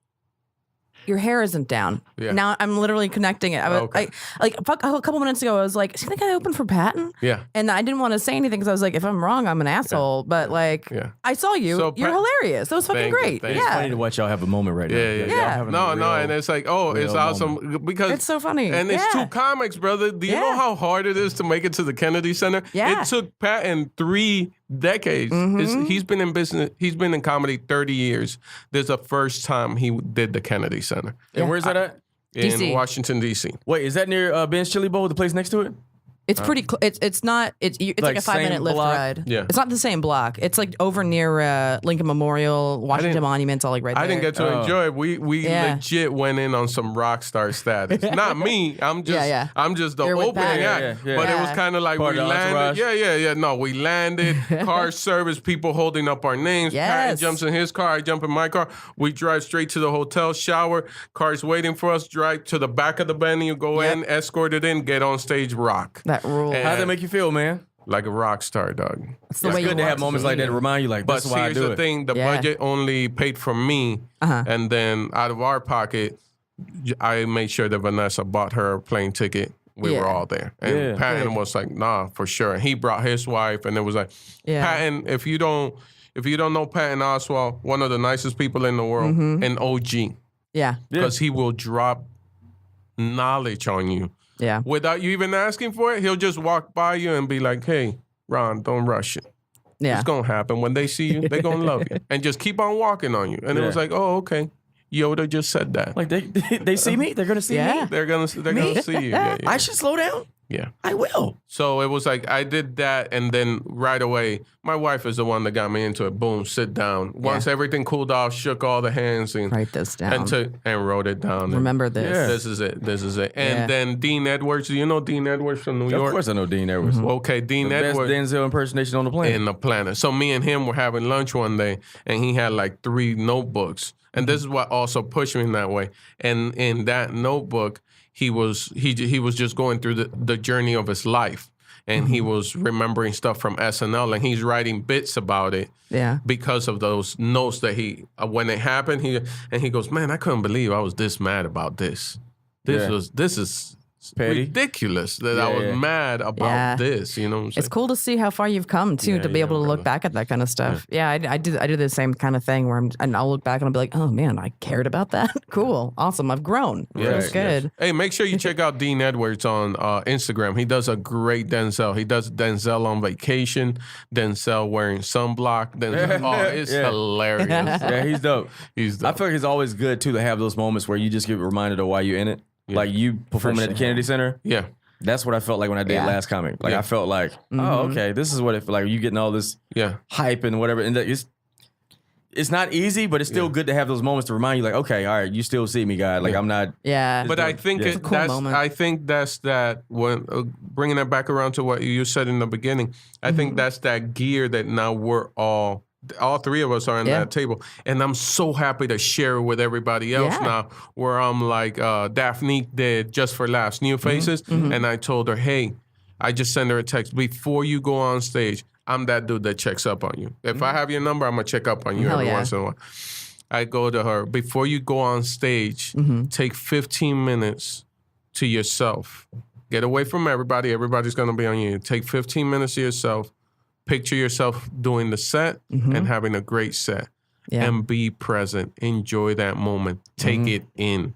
Your hair isn't down. Yeah. Now I'm literally connecting it. A couple minutes ago, I was like, "Is he the guy open for Patton?" Yeah. And I didn't want to say anything because I was like, "If I'm wrong, I'm an asshole." But I saw you. So You're hilarious. That was fucking great. It's funny to watch y'all have a moment right now. Yeah. No, and it's like, it's awesome because it's so funny. And it's two comics, brother. Do you know how hard it is to make it to the Kennedy Center? Yeah. It took Patton 3 decades. He's been in business. He's been in comedy 30 years. This is the first time he did the Kennedy Center. And where's that at? In DC. Washington, D.C. Wait, is that near Ben's Chili Bowl, the place next to it? It's pretty. It's not. It's like a 5-minute Lyft ride. Yeah. It's not the same block. It's like over near Lincoln Memorial, Washington Monuments, all like right there. I didn't get to enjoy it. We legit went in on some rock star status. Not me. I'm just I'm just the opening act. But it was kind of like we landed. Yeah. No, we landed. Car service, people holding up our names. Patton jumps in his car. I jump in my car. We drive straight to the hotel, shower. Cars waiting for us. Drive to the back of the venue. Go in, escorted in, get on stage, rock. That rule. How'd that make you feel, man? Like a rock star, dog. It's the It's way good to have moments like that to remind you, like, But that's why I here's do the it. thing, the budget only paid for me, and then out of our pocket, I made sure that Vanessa bought her a plane ticket. We were all there. And Patton was like, nah, for sure. And he brought his wife, and it was like, Patton, if you don't know Patton Oswalt, one of the nicest people in the world, an OG. Yeah. Because he will drop knowledge on you. Yeah. Without you even asking for it, he'll just walk by you and be like, hey, Ron, don't rush it. Yeah. It's going to happen. When they see you, they're going to love you. And just keep on walking on you. And it was like, oh, okay. Yoda just said that. Like, they see me? They're going to see me? They're gonna see you. Yeah. I should slow down? Yeah. I will. So it was like I did that, and then right away, my wife is the one that got me into it. Boom, sit down. Once everything cooled off, shook all the hands and write this down and wrote it down. Remember this. Yeah. This is it. And then Dean Edwards. Do you know Dean Edwards from New York? Of course I know Dean Edwards. Okay, Dean the Edwards. best Denzel impersonation on the planet. In the planet. So me and him were having lunch one day, and he had like 3 notebooks. And this is what also pushed me in that way. And in that notebook, he was just going through the journey of his life. And he was remembering stuff from SNL, and he's writing bits about it. Yeah. Because of those notes that when it happened, he goes, man, I couldn't believe I was this mad about this. This is petty. Ridiculous that I was mad about this. You know what I'm saying? It's cool to see how far you've come too, to be able to look back at that kind of stuff. Yeah, I do the same kind of thing where I'll look back and I'll be like, oh man, I cared about that. Cool, awesome, I've grown. That's good. Yes. Hey, make sure you check out Dean Edwards on Instagram. He does a great Denzel. He does Denzel on vacation, Denzel wearing sunblock. Denzel, it's hilarious. Yeah, he's dope. He's dope. I feel like it's always good too to have those moments where you just get reminded of why you're in it. Like you performing at the Kennedy Center. Yeah. That's what I felt like when I did last comic. Like I felt like, oh, okay, this is what it felt like. You getting all this hype and whatever. And it's not easy, but it's still good to have those moments to remind you, like, okay, all right, you still see me, guy. Like I'm not. Yeah. But I think It's a cool moment. I think that's that when bringing it back around to what you said in the beginning. I think that's that gear that now we're all 3 of us are on that table, and I'm so happy to share it with everybody else now. Where I'm like, Daphne did Just for Laughs, New Faces, and I told her, hey, I just sent her a text before you go on stage. I'm that dude that checks up on you. If I have your number, I'm gonna check up on you every once in a while. I go to her before you go on stage. Take 15 minutes to yourself Get away from everybody. Everybody's going to be on you. Take 15 minutes to yourself. Picture yourself doing the set and having a great set. Yeah. And be present. Enjoy that moment. Take it in.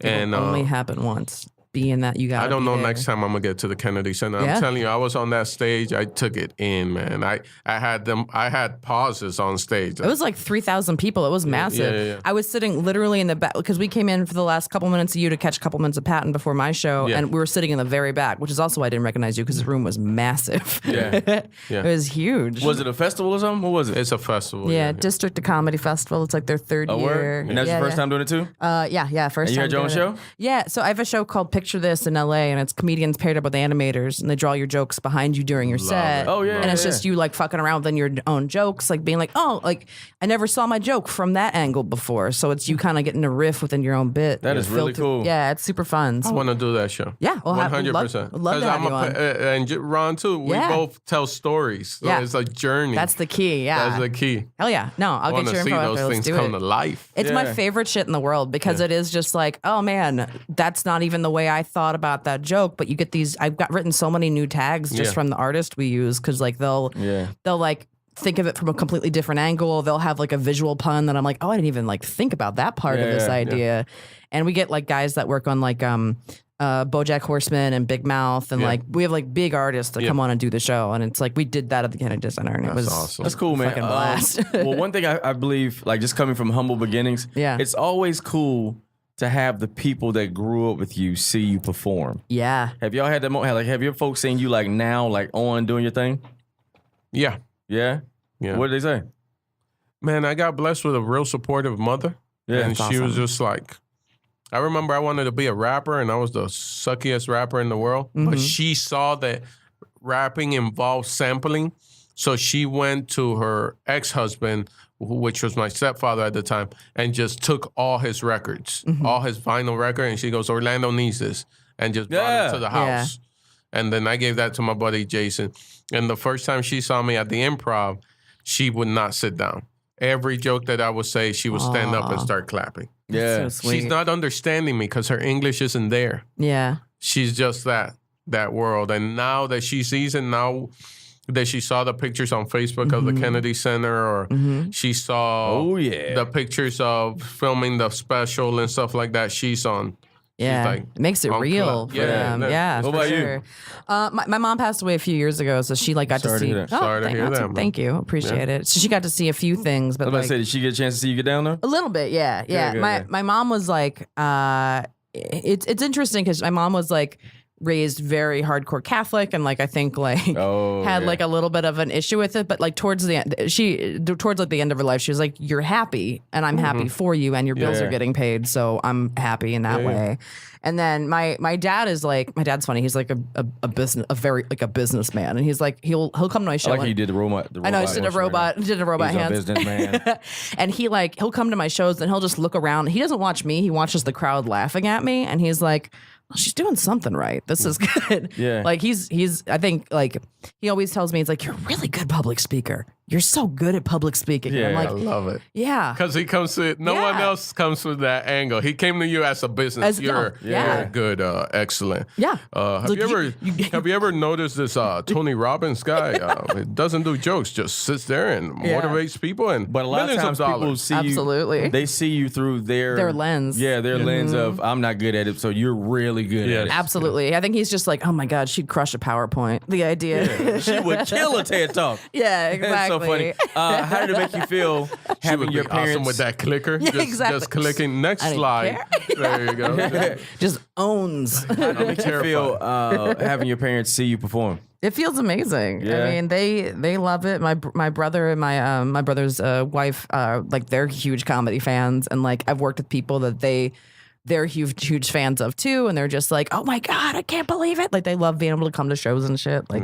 And only happen once. Being that you got. I don't know. Next time I'm gonna get to the Kennedy Center. I'm telling you, I was on that stage. I took it in, man. I had pauses on stage. It was like 3,000 people. It was massive. Yeah. I was sitting literally in the back because we came in for the last couple minutes of you to catch a couple minutes of Patton before my show, and we were sitting in the very back, which is also why I didn't recognize you because the room was massive. It was huge. Was it a festival or something? What was it? It's a festival. Yeah, District of Comedy Festival. It's like their third year. Word? And that's your first time doing it too? Yeah, first and time. You had your own show? Yeah, so I have a show called Picture This in LA, and it's comedians paired up with animators, and they draw your jokes behind you during your set. Oh, yeah. And it's just you like fucking around within your own jokes, like being like, oh, like I never saw my joke from that angle before. So it's you kind of getting a riff within your own bit. That is really cool. Yeah, it's super fun. I want to do that show. Yeah, well, 100%. Love to have you on. And Ron too. We both tell stories. So it's a journey. That's the key. Yeah, that's the key. Hell yeah. No, I'll get your info after. Those things come to life. It's my favorite shit in the world because it is just like, oh man, that's not even the way I thought about that joke. But you get these. I've got written so many new tags just from the artist we use because like they'll like think of it from a completely different angle. They'll have like a visual pun that I'm like, oh, I didn't even like think about that part of this idea. And we get like guys that work on like BoJack Horseman and Big Mouth and like we have like big artists that come on and do the show, and it's like we did that at the Kennedy Center, and it was awesome. That's cool, man. Fucking blast. Well, one thing I believe, like just coming from humble beginnings, it's always cool to have the people that grew up with you see you perform. Yeah. Have y'all had that moment? Like, have your folks seen you like now, like on doing your thing? Yeah. Yeah? Yeah. What did they say? Man, I got blessed with a real supportive mother. Yeah. And she was just like, I remember I wanted to be a rapper and I was the suckiest rapper in the world. But she saw that rapping involved sampling. So she went to her ex-husband, which was my stepfather at the time, and just took all his records, all his vinyl record, and she goes, Orlando needs this, and just brought it to the house. And then I gave that to my buddy Jason. And the first time she saw me at the Improv, she would not sit down. Every joke that I would say, she would stand up and start clapping. Yeah. So sweet. She's not understanding me because her English isn't there. Yeah. She's just that world. And now that she sees it, now that she saw the pictures on Facebook of the Kennedy Center, or she saw the pictures of filming the special and stuff like that, she's on. Yeah, like, it makes it real for them. Yeah, what about you? My mom passed away a few years ago, so she like got to see. Sorry to hear that. Thank you, appreciate it. So she got to see a few things. But I was about to say, did she get a chance to see you get down there? A little bit, yeah. Good. My mom was like, it's interesting because my mom was like raised very hardcore Catholic and like I think like had like a little bit of an issue with it, but like towards the end, towards like the end of her life, she was like, "You're happy, and I'm happy for you, and your bills are getting paid, so I'm happy in that way." And then my dad is like, my dad's funny. He's like a businessman, and he's like he'll come to my show. I like he did the robot. I know, he did a robot hands. Businessman. And he'll come to my shows and he'll just look around. He doesn't watch me. He watches the crowd laughing at me, and he's like, well, she's doing something right. This is good. Yeah. Like he's I think like he always tells me, he's like, you're a really good public speaker. You're so good at public speaking. Yeah, I'm like, I love it. Yeah. Because he comes to no one else comes with that angle. He came to you as a business. You're good, excellent. Yeah. Have you ever noticed this Tony Robbins guy? He doesn't do jokes, just sits there and motivates people, and but a lot of times people see you. They see you through their lens. Yeah, their lens of I'm not good at it, so you're really good at it. Absolutely. I think he's just like, oh my God, she'd crush a PowerPoint. The idea. She would kill a TED Talk. Yeah, exactly. So funny. How did it make you feel having your parents awesome with that clicker? Yeah, exactly. Just clicking next slide. There you go. Just owns. How did it make you feel having your parents see you perform? It feels amazing. Yeah. I mean, they love it. My brother and my brother's wife, like they're huge comedy fans, and like I've worked with people that they're huge fans of too, and they're just like, oh my God, I can't believe it. Like they love being able to come to shows and shit. Like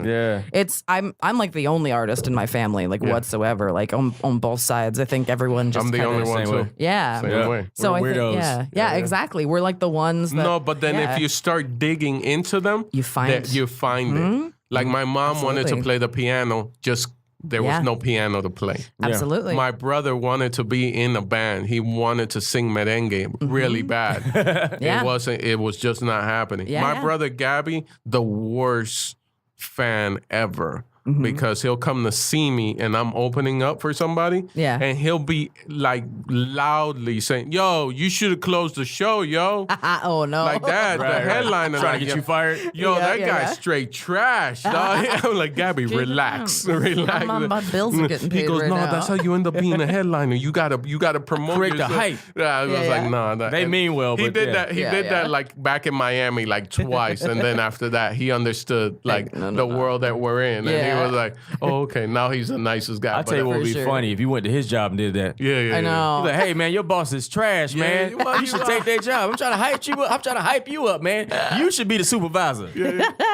I'm like the only artist in my family, like whatsoever, like on both sides. I think everyone just I'm the only one too. Yeah. Same way. So We're weirdos. I think, exactly. We're like the ones that, no, but then if you start digging into them, you find it. Like my mom wanted to play the piano just there was no piano to play. Absolutely. My brother wanted to be in a band. He wanted to sing merengue really bad. It was just not happening. My brother Gabby, the worst fan ever. Because he'll come to see me and I'm opening up for somebody. Yeah. And he'll be like loudly saying, yo, you should have closed the show, yo. Oh, no. Like that. The headliner. Trying to get you fired. Yo, that guy's straight trash, dog. I'm like, Gabby, relax. Relax. My bills are getting paid. He goes, right no, now. that's how you end up being a headliner. You gotta promote Create the yourself." hype. Yeah, I was like, no. They mean well, He but did that. He did that like back in Miami like twice. And then after that, he understood like the world that we're in. And he was like, oh, okay, now he's the nicest guy. I'll tell you what would be funny if you went to his job and did that. Yeah. I know. He's like, hey man, your boss is trash, man. You should take that job. I'm trying to hype you up. I'm trying to hype you up, man. You should be the supervisor.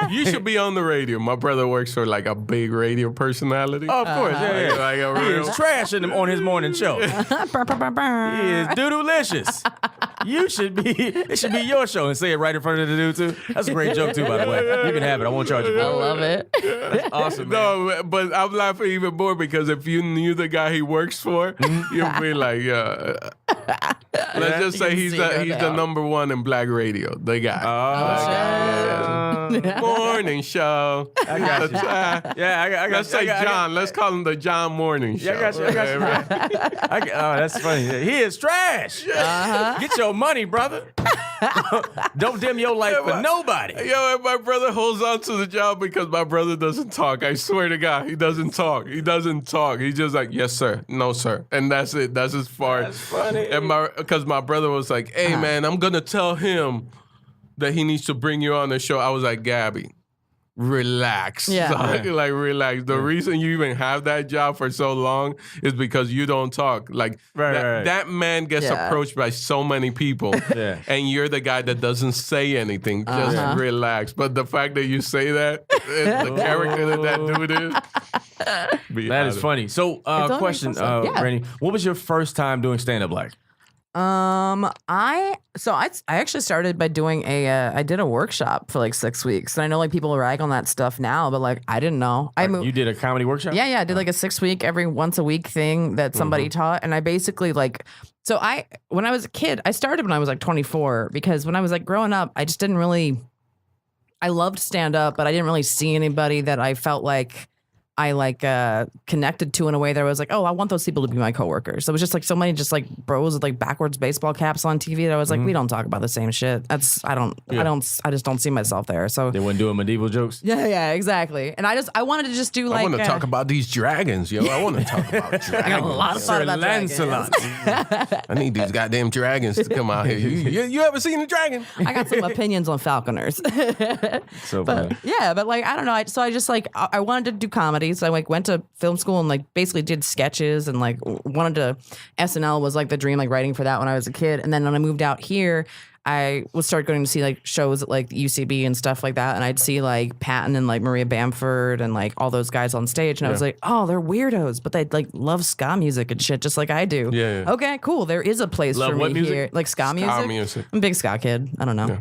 You should be on the radio. My brother works for like a big radio personality. Oh, of course, Like a He real is trash on his morning show. He is doo-doo-licious. It should be your show and say it right in front of the dude too. That's a great joke too, by the way. You can have it. I won't charge you for it. I love it. That's awesome, man. No, but I'm laughing even more because if you knew the guy he works for, you'd be like, let's just say he's the number one in black radio. The guy. Morning show. I got you. I got Let's say John. Let's call him the John Morning Show. I got you. Oh, that's funny. He is trash. Get your money, brother. Don't dim your life for nobody. Yo, and my brother holds on to the job because my brother doesn't talk. I swear to God, he doesn't talk. He's just like, yes, sir. No, sir. And that's it. That's as far. That's funny. And because my brother was like, hey, man, I'm going to tell him that he needs to bring you on the show. I was like, Gabby, relax. Yeah. Like, relax. The reason you even have that job for so long is because you don't talk. Like, that man gets approached by so many people, and you're the guy that doesn't say anything. Just relax. But the fact that you say that, the character that dude is. That is funny. So, question, Brandie, what was your first time doing stand-up like? I actually started by doing I did a workshop for like 6 weeks. And I know like people rag on that stuff now, but like I didn't know. You did a comedy workshop? Yeah. I did like a 6 week, once a week thing that somebody taught. And I basically when I was a kid, I started when I was like 24 because when I was like growing up, I just didn't really, I loved stand up, but I didn't really see anybody that I felt like I connected to in a way that I was like, oh, I want those people to be my coworkers. So it was just like so many just like bros with like backwards baseball caps on TV that I was like, we don't talk about the same shit. I just don't see myself there. So they weren't doing medieval jokes. Yeah, exactly. And I wanted to just do like I want to talk about these dragons, yo. I want to talk about dragons. I got a lot of thought about Lancelot. I need these goddamn dragons to come out here. You ever seen a dragon? I got some opinions on falconers. So funny. But like I don't know. I wanted to do comedy. So I like went to film school and like basically did sketches and like wanted to. SNL was like the dream, like writing for that when I was a kid. And then when I moved out here, I would start going to see like shows at like UCB and stuff like that. And I'd see like Patton and like Maria Bamford and like all those guys on stage. And I was like, oh, they're weirdos, but they like love ska music and shit just like I do. Yeah. Okay, cool. There is a place for me here. Like ska music. I'm a big ska kid. I don't know. Yeah.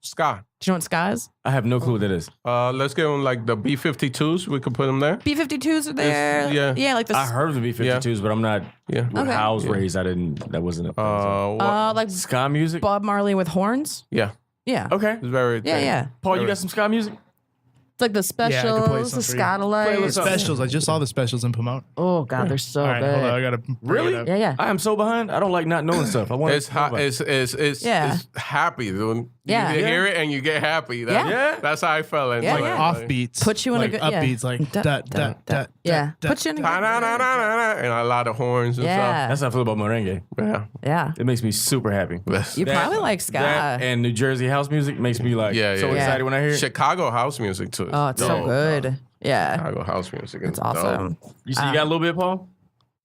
Ska. Do you know what ska is? I have no clue what that is. Let's get on like the B-52s. We could put them there. B-52s are there. Yeah, like the. I heard of the B-52s, but I'm not. Yeah. When I was raised, that wasn't a thing. Like ska music. Bob Marley with horns. Yeah. Yeah. Okay. It's very. Yeah. Paul, you got some ska music? It's like the specials, the Scotalites. Specials. I just saw the specials in Pomona. Oh God, they're so All right, good. hold on, I gotta Really? Yeah. I am so behind. I don't like not knowing stuff. I want. It's happy. Dude. Yeah. You hear it and you get happy. That's how I felt. Yeah, like, offbeats. Put you in like a good upbeats, like da. Yeah. Put you in a good. and a lot of horns and stuff. That's how I feel about merengue. Yeah. It makes me super happy. You probably like ska. That and New Jersey house music makes me like so excited when I hear it. Chicago house music too. Oh, it's so good. Yeah. Chicago house music. It's awesome. You got a little bit, Paul?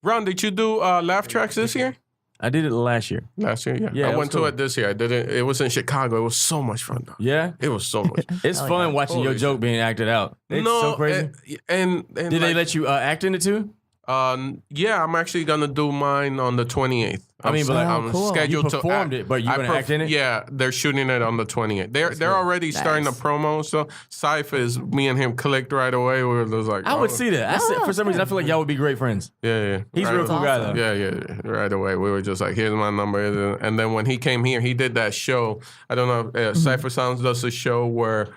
Ron, did you do laugh tracks this year? I did it last year. Last year, yeah. I went to it this year. I did it. It was in Chicago. It was so much fun, though. Yeah? It was so much. It's fun watching your joke being acted out. It's so crazy. And did they let you act in it too? Yeah, I'm actually gonna do mine on the 28th. I mean, but like, I'm cool. scheduled You performed it, but you're gonna act in it? Yeah, they're shooting it on the 28th. They're already starting the promo. So Cypher me and him clicked right away. We were just like, I would see that. For some reason, I feel like y'all would be great friends. Yeah. He's a real cool guy, though. Yeah. Right away, we were just like, here's my number. And then when he came here, he did that show. I don't know if Cypher Sounds does a show where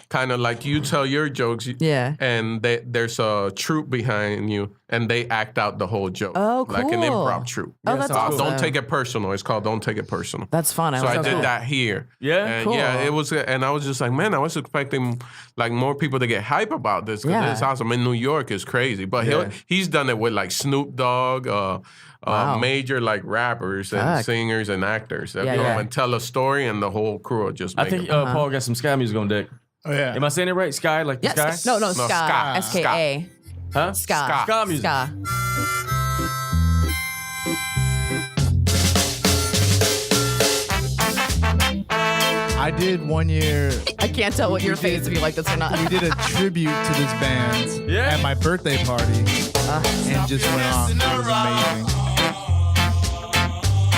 kind of like you tell your jokes. Yeah. And there's a troupe behind you, and they act out the whole joke. Oh, cool. Like an improv troupe. Oh, that's awesome. Don't take it personal. It's called Don't Take It Personal. That's fun. So I did that here. Yeah? And Cool. yeah, it was, and I was just like, man, I was expecting like more people to get hype about this because it's awesome. In New York, it's crazy. But he's done it with like Snoop Dogg, major like rappers and singers and actors that go up and tell a story, and the whole crew will just make I think it. Paul got some Sky music on deck. Oh yeah. Am I saying it right? Sky, like the Yeah, Sky? No, Ska. S-K-A. Huh? Ska. Ska music. Ska. I did 1 year. I can't tell what your face if you like this or not. We did a tribute to this band at my birthday party, and just went off. It was amazing.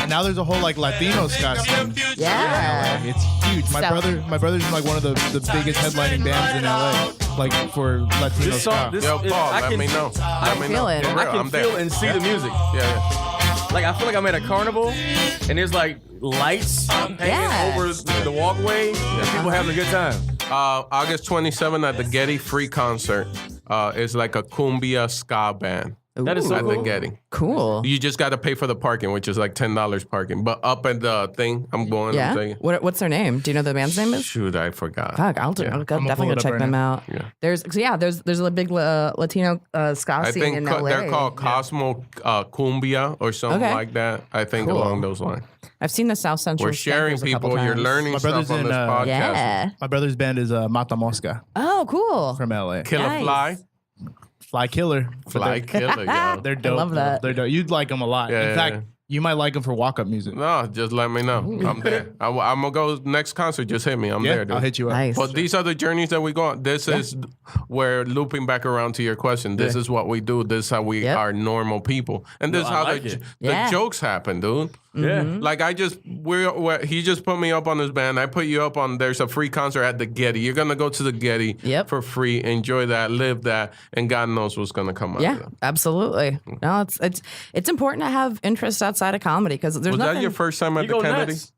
And now there's a whole like Latino ska scene. Yeah. It's huge. My brother's in like one of the biggest headlining bands in LA, like for Latino This ska. song, Yo, Paul, let me know. Let me know. feel it. For real, I can I'm feel there. and see the music. Yeah. Like, I feel like I'm at a carnival, and there's like lights hanging over the walkway, and people having a good time. August 27th at the Getty Free Concert. It's like a cumbia ska band. That is so At the cool. Getty. Cool. You just got to pay for the parking, which is like $10 parking. But up at the thing, I'm going. Yeah. I'm saying, What's their name? Do you know the band's name is? shoot, I forgot. Fuck, I'll pull definitely it go up check right them now. out. Yeah. There's a big Latino ska I scene think in LA. they're called Cosmo Cumbia or something Okay. like that. I think Cool. along those lines. I've seen the South Central. We're sharing Spankers a couple people. You're times. learning My stuff brother's on in, this podcast. Yeah. My brother's band is Mata Mosca Oh, cool. from LA. Killer Nice. Fly. Fly Killer. But Fly Killer, yo. They're dope. love that. They're dope. You'd like them a lot. Yeah, In yeah, fact, yeah. you might like them for walk-up music. No, just let me know. I'm there. I'm going to go next concert. Just hit me. I'm there, dude. I'll hit you up. Nice. But these are the journeys that we go on. This is where, looping back around to your question, this is what we do. This is how we are normal people. And this is I how like the Yeah. jokes happen, dude. Yeah. Like he just put me up on his band. I put you up on, there's a free concert at the Getty. You're going to go to the Getty for free, enjoy that, live that, and God knows what's going to come out of Yeah, that. absolutely. No, it's important to have interests outside of comedy because there's Was nothing. that your first time at You the go Kennedy? nuts.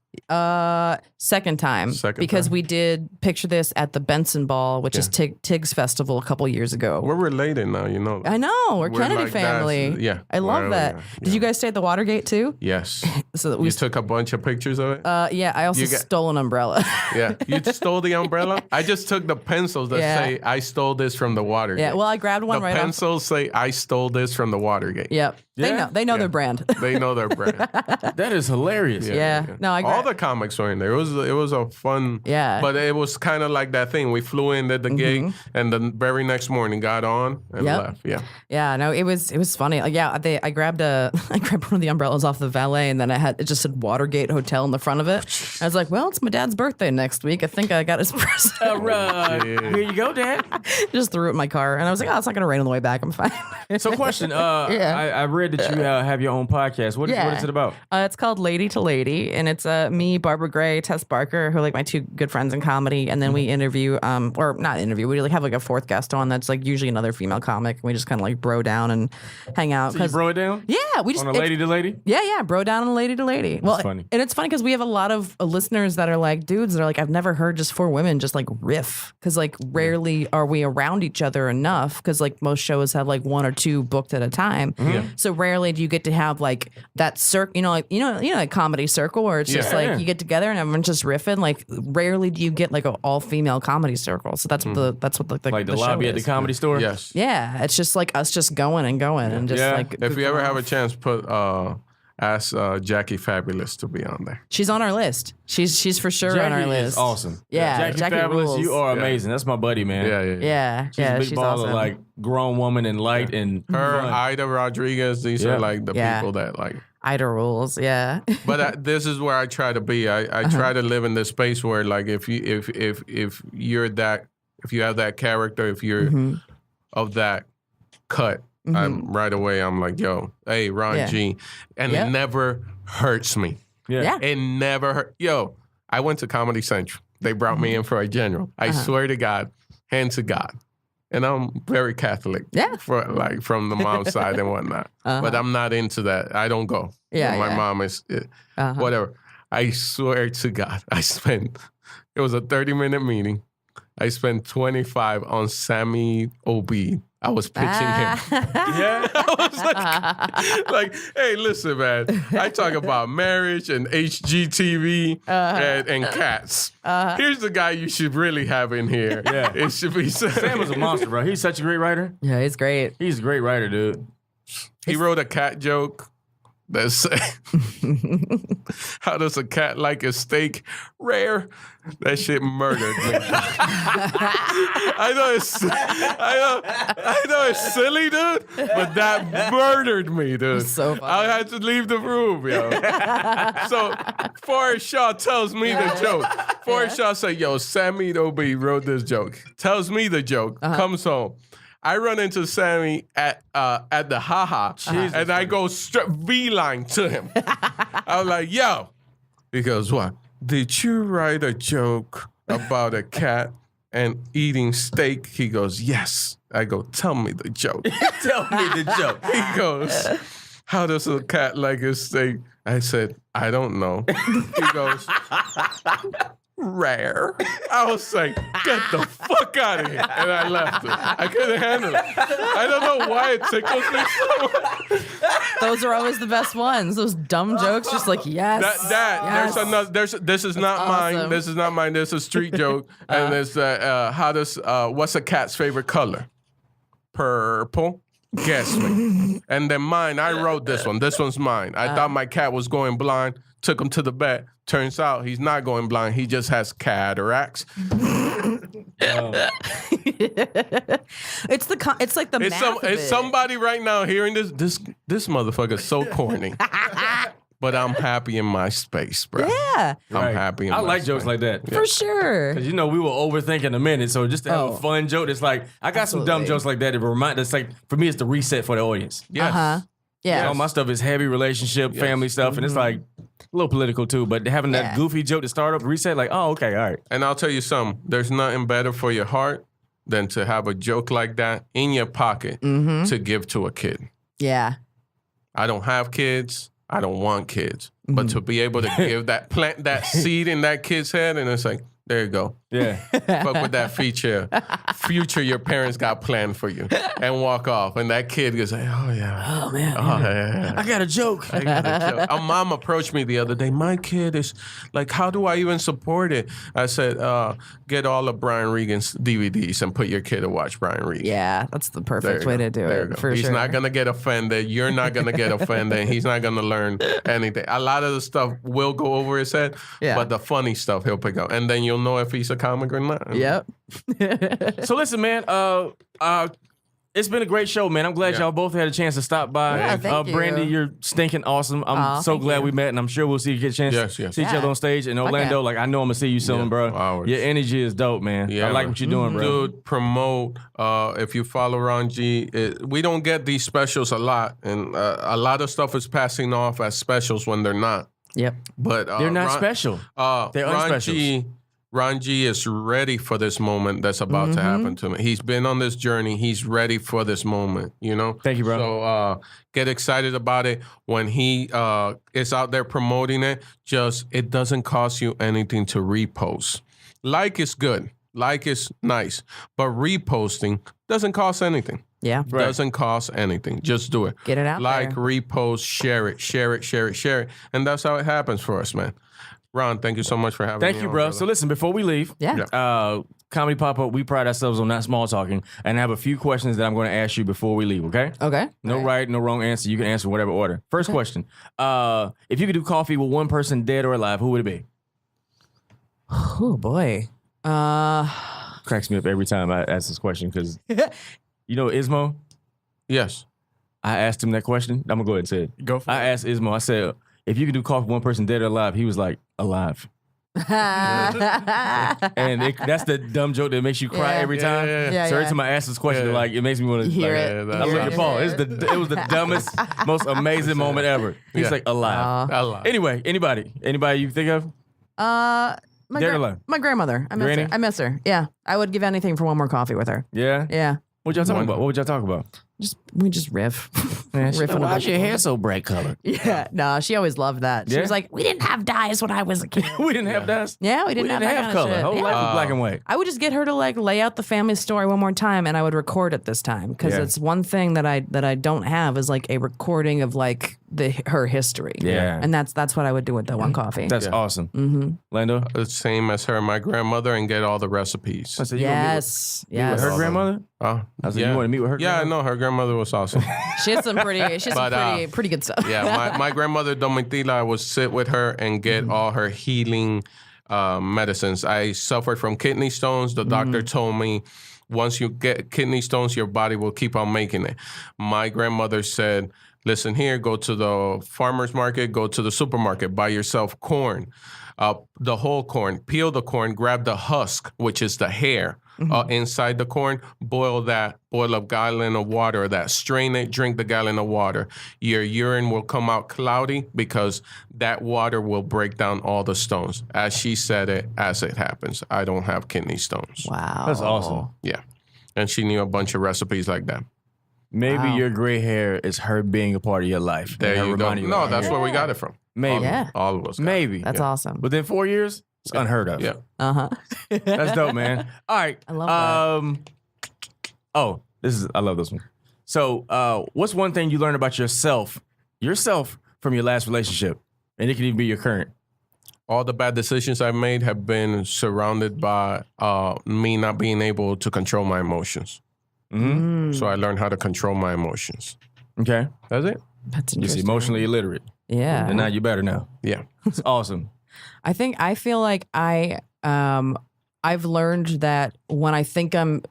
Second time. Second because time. we did Picture This at the Benson Ball, which is Tig's Festival a couple years ago. We're related now, you know that. I know. We're Kennedy like family. yeah. I love Well, that. yeah, Did you guys stay at the Watergate too? Yes. So that we You took a bunch of pictures of it? yeah, I also You got- stole an umbrella. Yeah. You stole the umbrella? I just took the pencils that say, I stole this from the Watergate. Yeah, well, I grabbed one the right off. pencils say, I stole this from the Watergate. Yep. Yeah? They know their brand. They know their brand. That is hilarious. Yeah. No, I All the comics were in there. It was a fun. Yeah. But it was kind of like that thing. We flew in at the gate, and the very next morning got on and Yep. left. Yeah. Yeah, no, it was funny. Like, yeah, I grabbed I grabbed one of the umbrellas off the valet, and then it just said Watergate Hotel in the front of it. I was like, well, it's my dad's birthday next week. I think I got his present. All right. Here you go, Dad. Just threw it in my car, and I was like, oh, it's not gonna rain on the way back. I'm fine. So, question. I read that you have your own podcast. What is it about? It's called Lady to Lady, and it's me, Barbara Gray, Tess Barker, who are like my two good friends in comedy, and then we interview, or not interview, we like have like a fourth guest on that's like usually another female comic, and we just kind of like bro down and hang out. So you bro it down? Yeah, we just On a lady to lady? Yeah, bro down on lady to lady. Well, funny. And it's funny because we have a lot of listeners that are like dudes that are like, I've never heard just four women just like riff, because like rarely are we around each other enough, because like most shows have like one or two booked at a time. So rarely do you get to have like that like comedy circle where it's just like you get together and everyone's just riffing. Like rarely do you get like an all female comedy circle. So that's what the Like the show lobby at the is. comedy store? Yes. Yeah, it's just like us just going and going and just like If you ever goofing have a off. chance, ask Jackie Fabulous to be on there. She's on our list. She's for sure Jackie on our is list. awesome. Yeah, Jackie Fabulous, rules. you are amazing. That's my buddy, man. Yeah, She's a big she's baller, awesome. like grown woman and light and Her, fun. Ida Rodriguez, these are like the people that like. Ida rules. Yeah. But this is where I try to be. I try to live in this space where like if you're that, if you have that character, if you're of that cut, Right away, I'm like, yo, hey, Ron G. And it never hurts me. Yeah. It never hurt. Yo, I went to Comedy Central. They brought me in for a general. I swear to God, hand to God. And I'm very Catholic. Yeah. From the mom's side and whatnot. But I'm not into that. I don't go. Yeah. My mom is, whatever. I swear to God, it was a 30-minute meeting. I spent 25 on Sammy O.B. I was pitching him. Yeah. I was like, hey, listen, man. I talk about marriage and HGTV and cats. Here's the guy you should really have in here. Yeah. It should be Sam was a monster, bro. He's such a great writer. Yeah, he's great. He's a great writer, dude. He wrote a cat joke. That's how does a cat like a steak rare? That shit murdered me. I know it's silly, dude, but that murdered me, dude. So funny. I had to leave the room, yo. So Forrest Shaw tells me the joke. Forrest Shaw said, yo, Sammy O.B. wrote this joke. Tells me the joke. Comes home. I run into Sammy at the haha, and I go straight V-line to him. I was like, yo. He goes, what? Did you write a joke about a cat and eating steak? He goes, yes. I go, tell me the joke. Tell me the joke. He goes, how does a cat like a steak? I said, I don't know. He goes, rare. I was like, get the fuck out of here. And I left it. I couldn't handle it. I don't know why it tickles me so much. Those are always the best ones. Those dumb jokes, just like, yes. Yes. There's another, this is not awesome. mine. This is not mine. This is a street joke. And there's what's a cat's favorite color? Purple. Guess me. And then mine, I wrote this one. This one's mine. I thought my cat was going blind. Took him to the vet. Turns out he's not going blind. He just has cataracts. It's like the math of it. It's somebody right now hearing this motherfucker's so corny. But I'm happy in my space, bro. Yeah. I'm happy in my I like space. jokes like that. For sure. Because, we will overthink in a minute. So just to have a fun joke, it's like, I got some dumb jokes like that that remind us, like, for me, it's the reset for the audience. Yes. Yeah. All my stuff is heavy relationship, family stuff, and it's like a little political too. But having that goofy joke to start up, reset, like, oh, okay, all right. And I'll tell you something. There's nothing better for your heart than to have a joke like that in your pocket to give to a kid. Yeah. I don't have kids. I don't want kids. But to be able to plant that seed in that kid's head, and it's like, there you go. Yeah. Fuck with that future your parents got planned for you, and walk off. And that kid goes, like, oh, yeah. Oh, man. Oh, yeah. I got a joke. A mom approached me the other day. My kid is like, how do I even support it? I said, get all of Brian Regan's DVDs and put your kid to watch Brian Regan. Yeah, that's the perfect way to do it. For He's sure. not going to get offended. You're not going to get offended. He's not going to learn anything. A lot of the stuff will go over his head, but the funny stuff he'll pick up. And then you'll know if he's a comic or not. Yep. So listen, man, it's been a great show, man. I'm glad y'all both had a chance to stop by. Yeah, thank you. Brandie, you're stinking awesome. I'm so glad we met, and I'm sure we'll get a chance to see each other on stage. In Orlando, like, I know I'm going to see you soon, bro. Your energy is dope, man. I like what you're doing, bro. Dude, promote. If you follow Ron G, we don't get these specials a lot, and a lot of stuff is passing off as specials when they're not. Yep. But they're not special. They're unspecials. Ron G is ready for this moment that's about to happen to me. He's been on this journey. He's ready for this moment, Thank you, bro. So get excited about it. When he is out there promoting it, it doesn't cost you anything to repost. Like is good. Like is nice. But reposting doesn't cost anything. Yeah. Doesn't cost anything. Just do it. Get it out Like, there. repost, share it. And that's how it happens for us, man. Ron, thank you so much for having me. Thank you, on, bro. brother. So listen, before we leave, Comedy Pop-Up, we pride ourselves on not small talking, and I have a few questions that I'm going to ask you before we leave, okay? Okay. No right, no wrong answer. You can answer in whatever order. First question. If you could do coffee with one person, dead or alive, who would it be? Oh, boy. Cracks me up every time I ask this question because, Ismo? Yes. I asked him that question. I'm going to go ahead and say it. Go for it. I asked Ismo, I said, if you could do coffee with one person, dead or alive, he was like, alive. And that's the dumb joke that makes you cry every time. So every time I ask this question, like it makes me want to hear it. I look at Paul. It was the dumbest, most amazing moment ever. He's like alive. Anyway, anybody you think of? My grandmother. I miss her. Yeah, I would give anything for one more coffee with her. Yeah. Yeah. What y'all talking about? What would y'all talk about? We just riff. Why's your hair so bright colored? Yeah, no, she always loved that. She was like, we didn't have dyes when I was a kid. We didn't have dyes? Yeah, we didn't have that kind color. of shit. Whole life was black and white. I would just get her to like lay out the family story one more time, and I would record it this time because it's one thing that I don't have is like a recording of like her history. Yeah, and that's what I would do with that one coffee. That's awesome. Mm-hmm. Lando, the same as her, my grandmother, and get all the recipes. I said, yes. With her grandmother. I said, you want to meet with her? Yeah, I know her grandmother was awesome. She had some pretty good stuff. Yeah, my grandmother Domitila would sit with her and get all her healing medicines. I suffered from kidney stones. The doctor told me once you get kidney stones, your body will keep on making it. My grandmother said, listen here, go to the farmer's market, go to the supermarket, buy yourself corn, the whole corn, peel the corn, grab the husk, which is the hair. Inside the corn, boil a gallon of water, strain it, drink the gallon of water. Your urine will come out cloudy because that water will break down all the stones. As she said it, as it happens. I don't have kidney stones. Wow. That's awesome. Yeah. And she knew a bunch of recipes like that. Maybe your gray hair is her being a part of your life. There you go. No, that's where we got it from. Maybe. All of us. Maybe. That's awesome. Within 4 years? It's unheard of. Yeah. That's dope, man. All right. I love that. I love this one. So, what's one thing you learned about yourself from your last relationship? And it can even be your current. All the bad decisions I've made have been surrounded by me not being able to control my emotions. Mm-hmm. So I learned how to control my emotions. Okay. That's it. That's You're interesting. emotionally illiterate. Yeah. And now you're better now. Yeah. It's awesome. I feel like I've learned that when I think and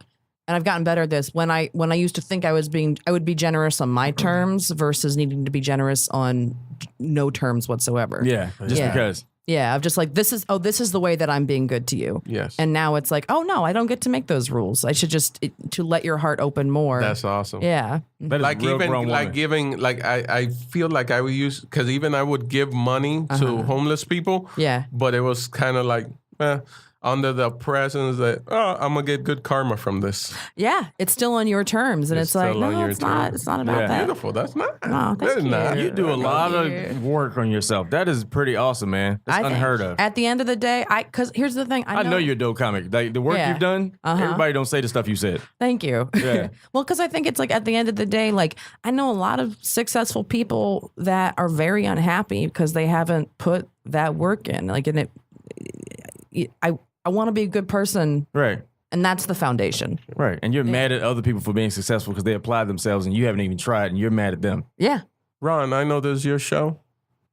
I've gotten better at this, when I used to think I would be generous on my terms versus needing to be generous on no terms whatsoever. Yeah. Because. Yeah, I'm just like, this is the way that I'm being good to you. Yes. And now it's like, oh no, I don't get to make those rules. I should just to let your heart open more. That's awesome. Yeah. That is like real even grown like woman. giving I feel like I would use because even I would give money to homeless people. Yeah. But it was kind of like under the presence that I'm gonna get good karma from this. Yeah, it's still on your terms, and it's like, no, it's not. It's not about that. Beautiful. That's not. No, thank you. You do a lot of work on yourself. That is pretty awesome, man. That's unheard of. At the end of the day, because here's the thing. I know you're a dope comic. Like the work you've done, everybody don't say the stuff you said. Thank you. Yeah. Well, because I think it's like at the end of the day, like I know a lot of successful people that are very unhappy because they haven't put that work in. Like, and I want to be a good person. Right. And that's the foundation. Right. And you're mad at other people for being successful because they applied themselves and you haven't even tried and you're mad at them. Yeah. Ron, I know this is your show,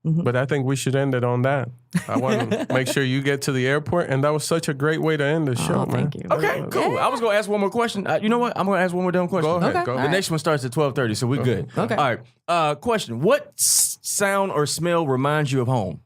but I think we should end it on that. I want to make sure you get to the airport, and that was such a great way to end the show, man. Thank you. Okay, cool. I was going to ask one more question. You know what? I'm going to ask one more dumb question. Go ahead. Okay. Go The ahead. next one starts at 12:30, so we're good. Okay. All right. Question. What sound or smell reminds you of home?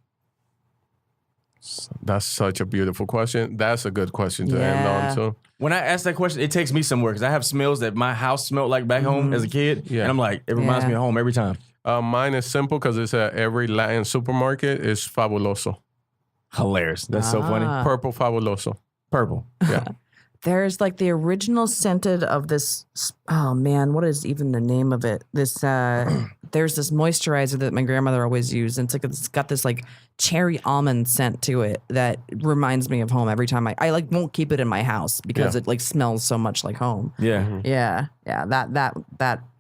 That's such a beautiful question. That's a good question to end on, too. When I ask that question, it takes me somewhere because I have smells that my house smelled like back home as a kid. Yeah. And I'm like, it reminds me of home every time. Mine is simple because it's at every Latin supermarket. It's Fabuloso. Hilarious. That's so funny. Purple Fabuloso. Purple. Yeah. There's like the original scented of this. Oh man, what is even the name of it? This there's this moisturizer that my grandmother always used, and it's got this like cherry almond scent to it that reminds me of home every time. I like won't keep it in my house because it like smells so much like home. Yeah. Yeah.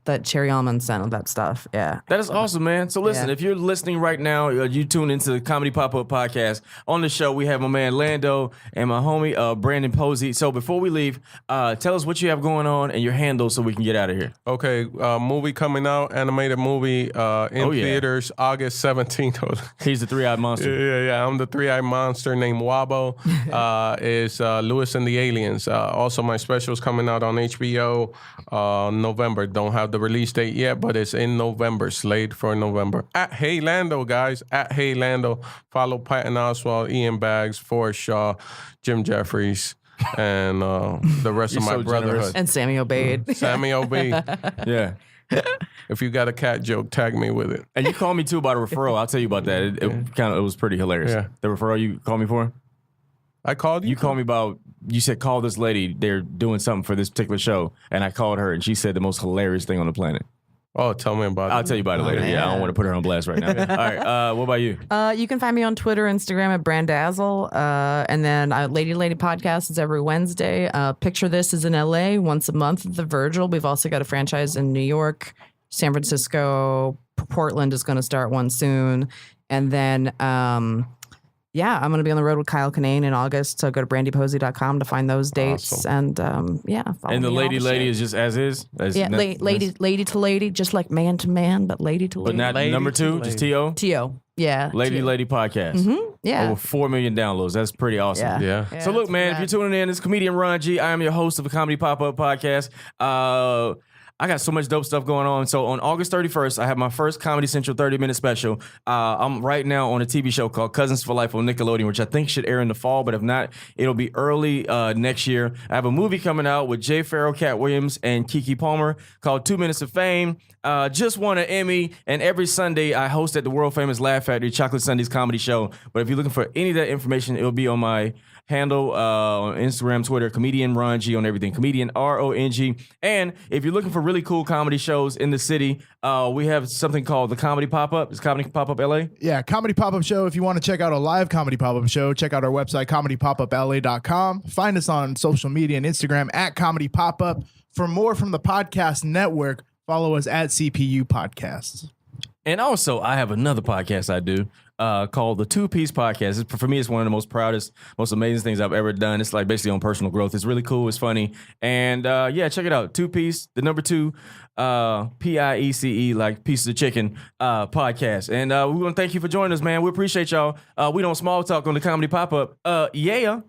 That cherry almond scent of that stuff. Yeah. That is awesome, man. So listen, if you're listening right now, you tune into the Comedy Pop-Up Podcast. On the show, we have my man Lando and my homie Brandie Posey. So before we leave, tell us what you have going on and your handle so we can get out of here. Okay, movie coming out, animated movie in theaters August 17th. He's the three-eyed monster. Yeah. I'm the three-eyed monster named Wabo. Is Lewis and the Aliens. Also, my special's coming out on HBO November. Don't have the release date yet, but it's in November, slated for November. At Hey Lando, guys. At Hey Lando. Follow Patton Oswalt, Ian Baggs, Forrest Shaw, Jim Jeffries, and the rest of my brotherhood. And Sammy Obeid. Sammy Obeid. Yeah. If you got a cat joke, tag me with it. And you called me too about a referral. I'll tell you about that. It was pretty hilarious. Yeah. The referral you called me for? I called you? You called me about, you said call this lady. They're doing something for this particular show. And I called her and she said the most hilarious thing on the planet. Oh, tell me about it. I'll tell you about it later. Man. Yeah, I don't want to put her on blast right now. All right, what about you? You can find me on Twitter, Instagram at Brandazzle. And then Lady Podcast is every Wednesday. Picture This is in LA once a month at the Virgil. We've also got a franchise in New York, San Francisco, Portland is going to start one soon. And then, I'm going to be on the road with Kyle Kinane in August. So go to brandieposey.com to find those dates. Awesome. And and the lady is just as is? Lady to lady, just like man to man, but lady to lady. But not lady number two, lady. just T.O.? T.O. Yeah. Lady Podcast. Mm-hmm. Yeah. Over 4 million downloads. That's pretty awesome. Yeah. So look, man, if you're tuning in, it's comedian Ron G. I am your host of the Comedy Pop-Up Podcast. I got so much dope stuff going on. So on August 31st, I have my first Comedy Central 30-minute special. I'm right now on a TV show called Cousins for Life on Nickelodeon, which I think should air in the fall, but if not, it'll be early next year. I have a movie coming out with Jay Farrell, Cat Williams, and Keke Palmer called 2 Minutes of Fame. Just won an Emmy, and every Sunday I host at the world-famous Laugh Factory Chocolate Sundays comedy show. But if you're looking for any of that information, it'll be on my handle on Instagram, Twitter, comedian Ron G on everything, comedian RONG. And if you're looking for really cool comedy shows in the city, we have something called the Comedy Pop-Up. Is Comedy Pop-Up LA? Yeah, Comedy Pop-Up Show. If you want to check out a live Comedy Pop-Up Show, check out our website, comedypopup.la.com. Find us on social media and Instagram at Comedy Pop-Up. For more from the podcast network, follow us at CPU Podcasts. And also, I have another podcast I do called the Two Piece Podcast. For me, it's one of the most proudest, most amazing things I've ever done. It's like basically on personal growth. It's really cool. It's funny. And check it out. Two Piece, the number 2, PIECE, like pieces of chicken podcast. And we want to thank you for joining us, man. We appreciate y'all. We don't small talk on the Comedy Pop-Up. Yeah.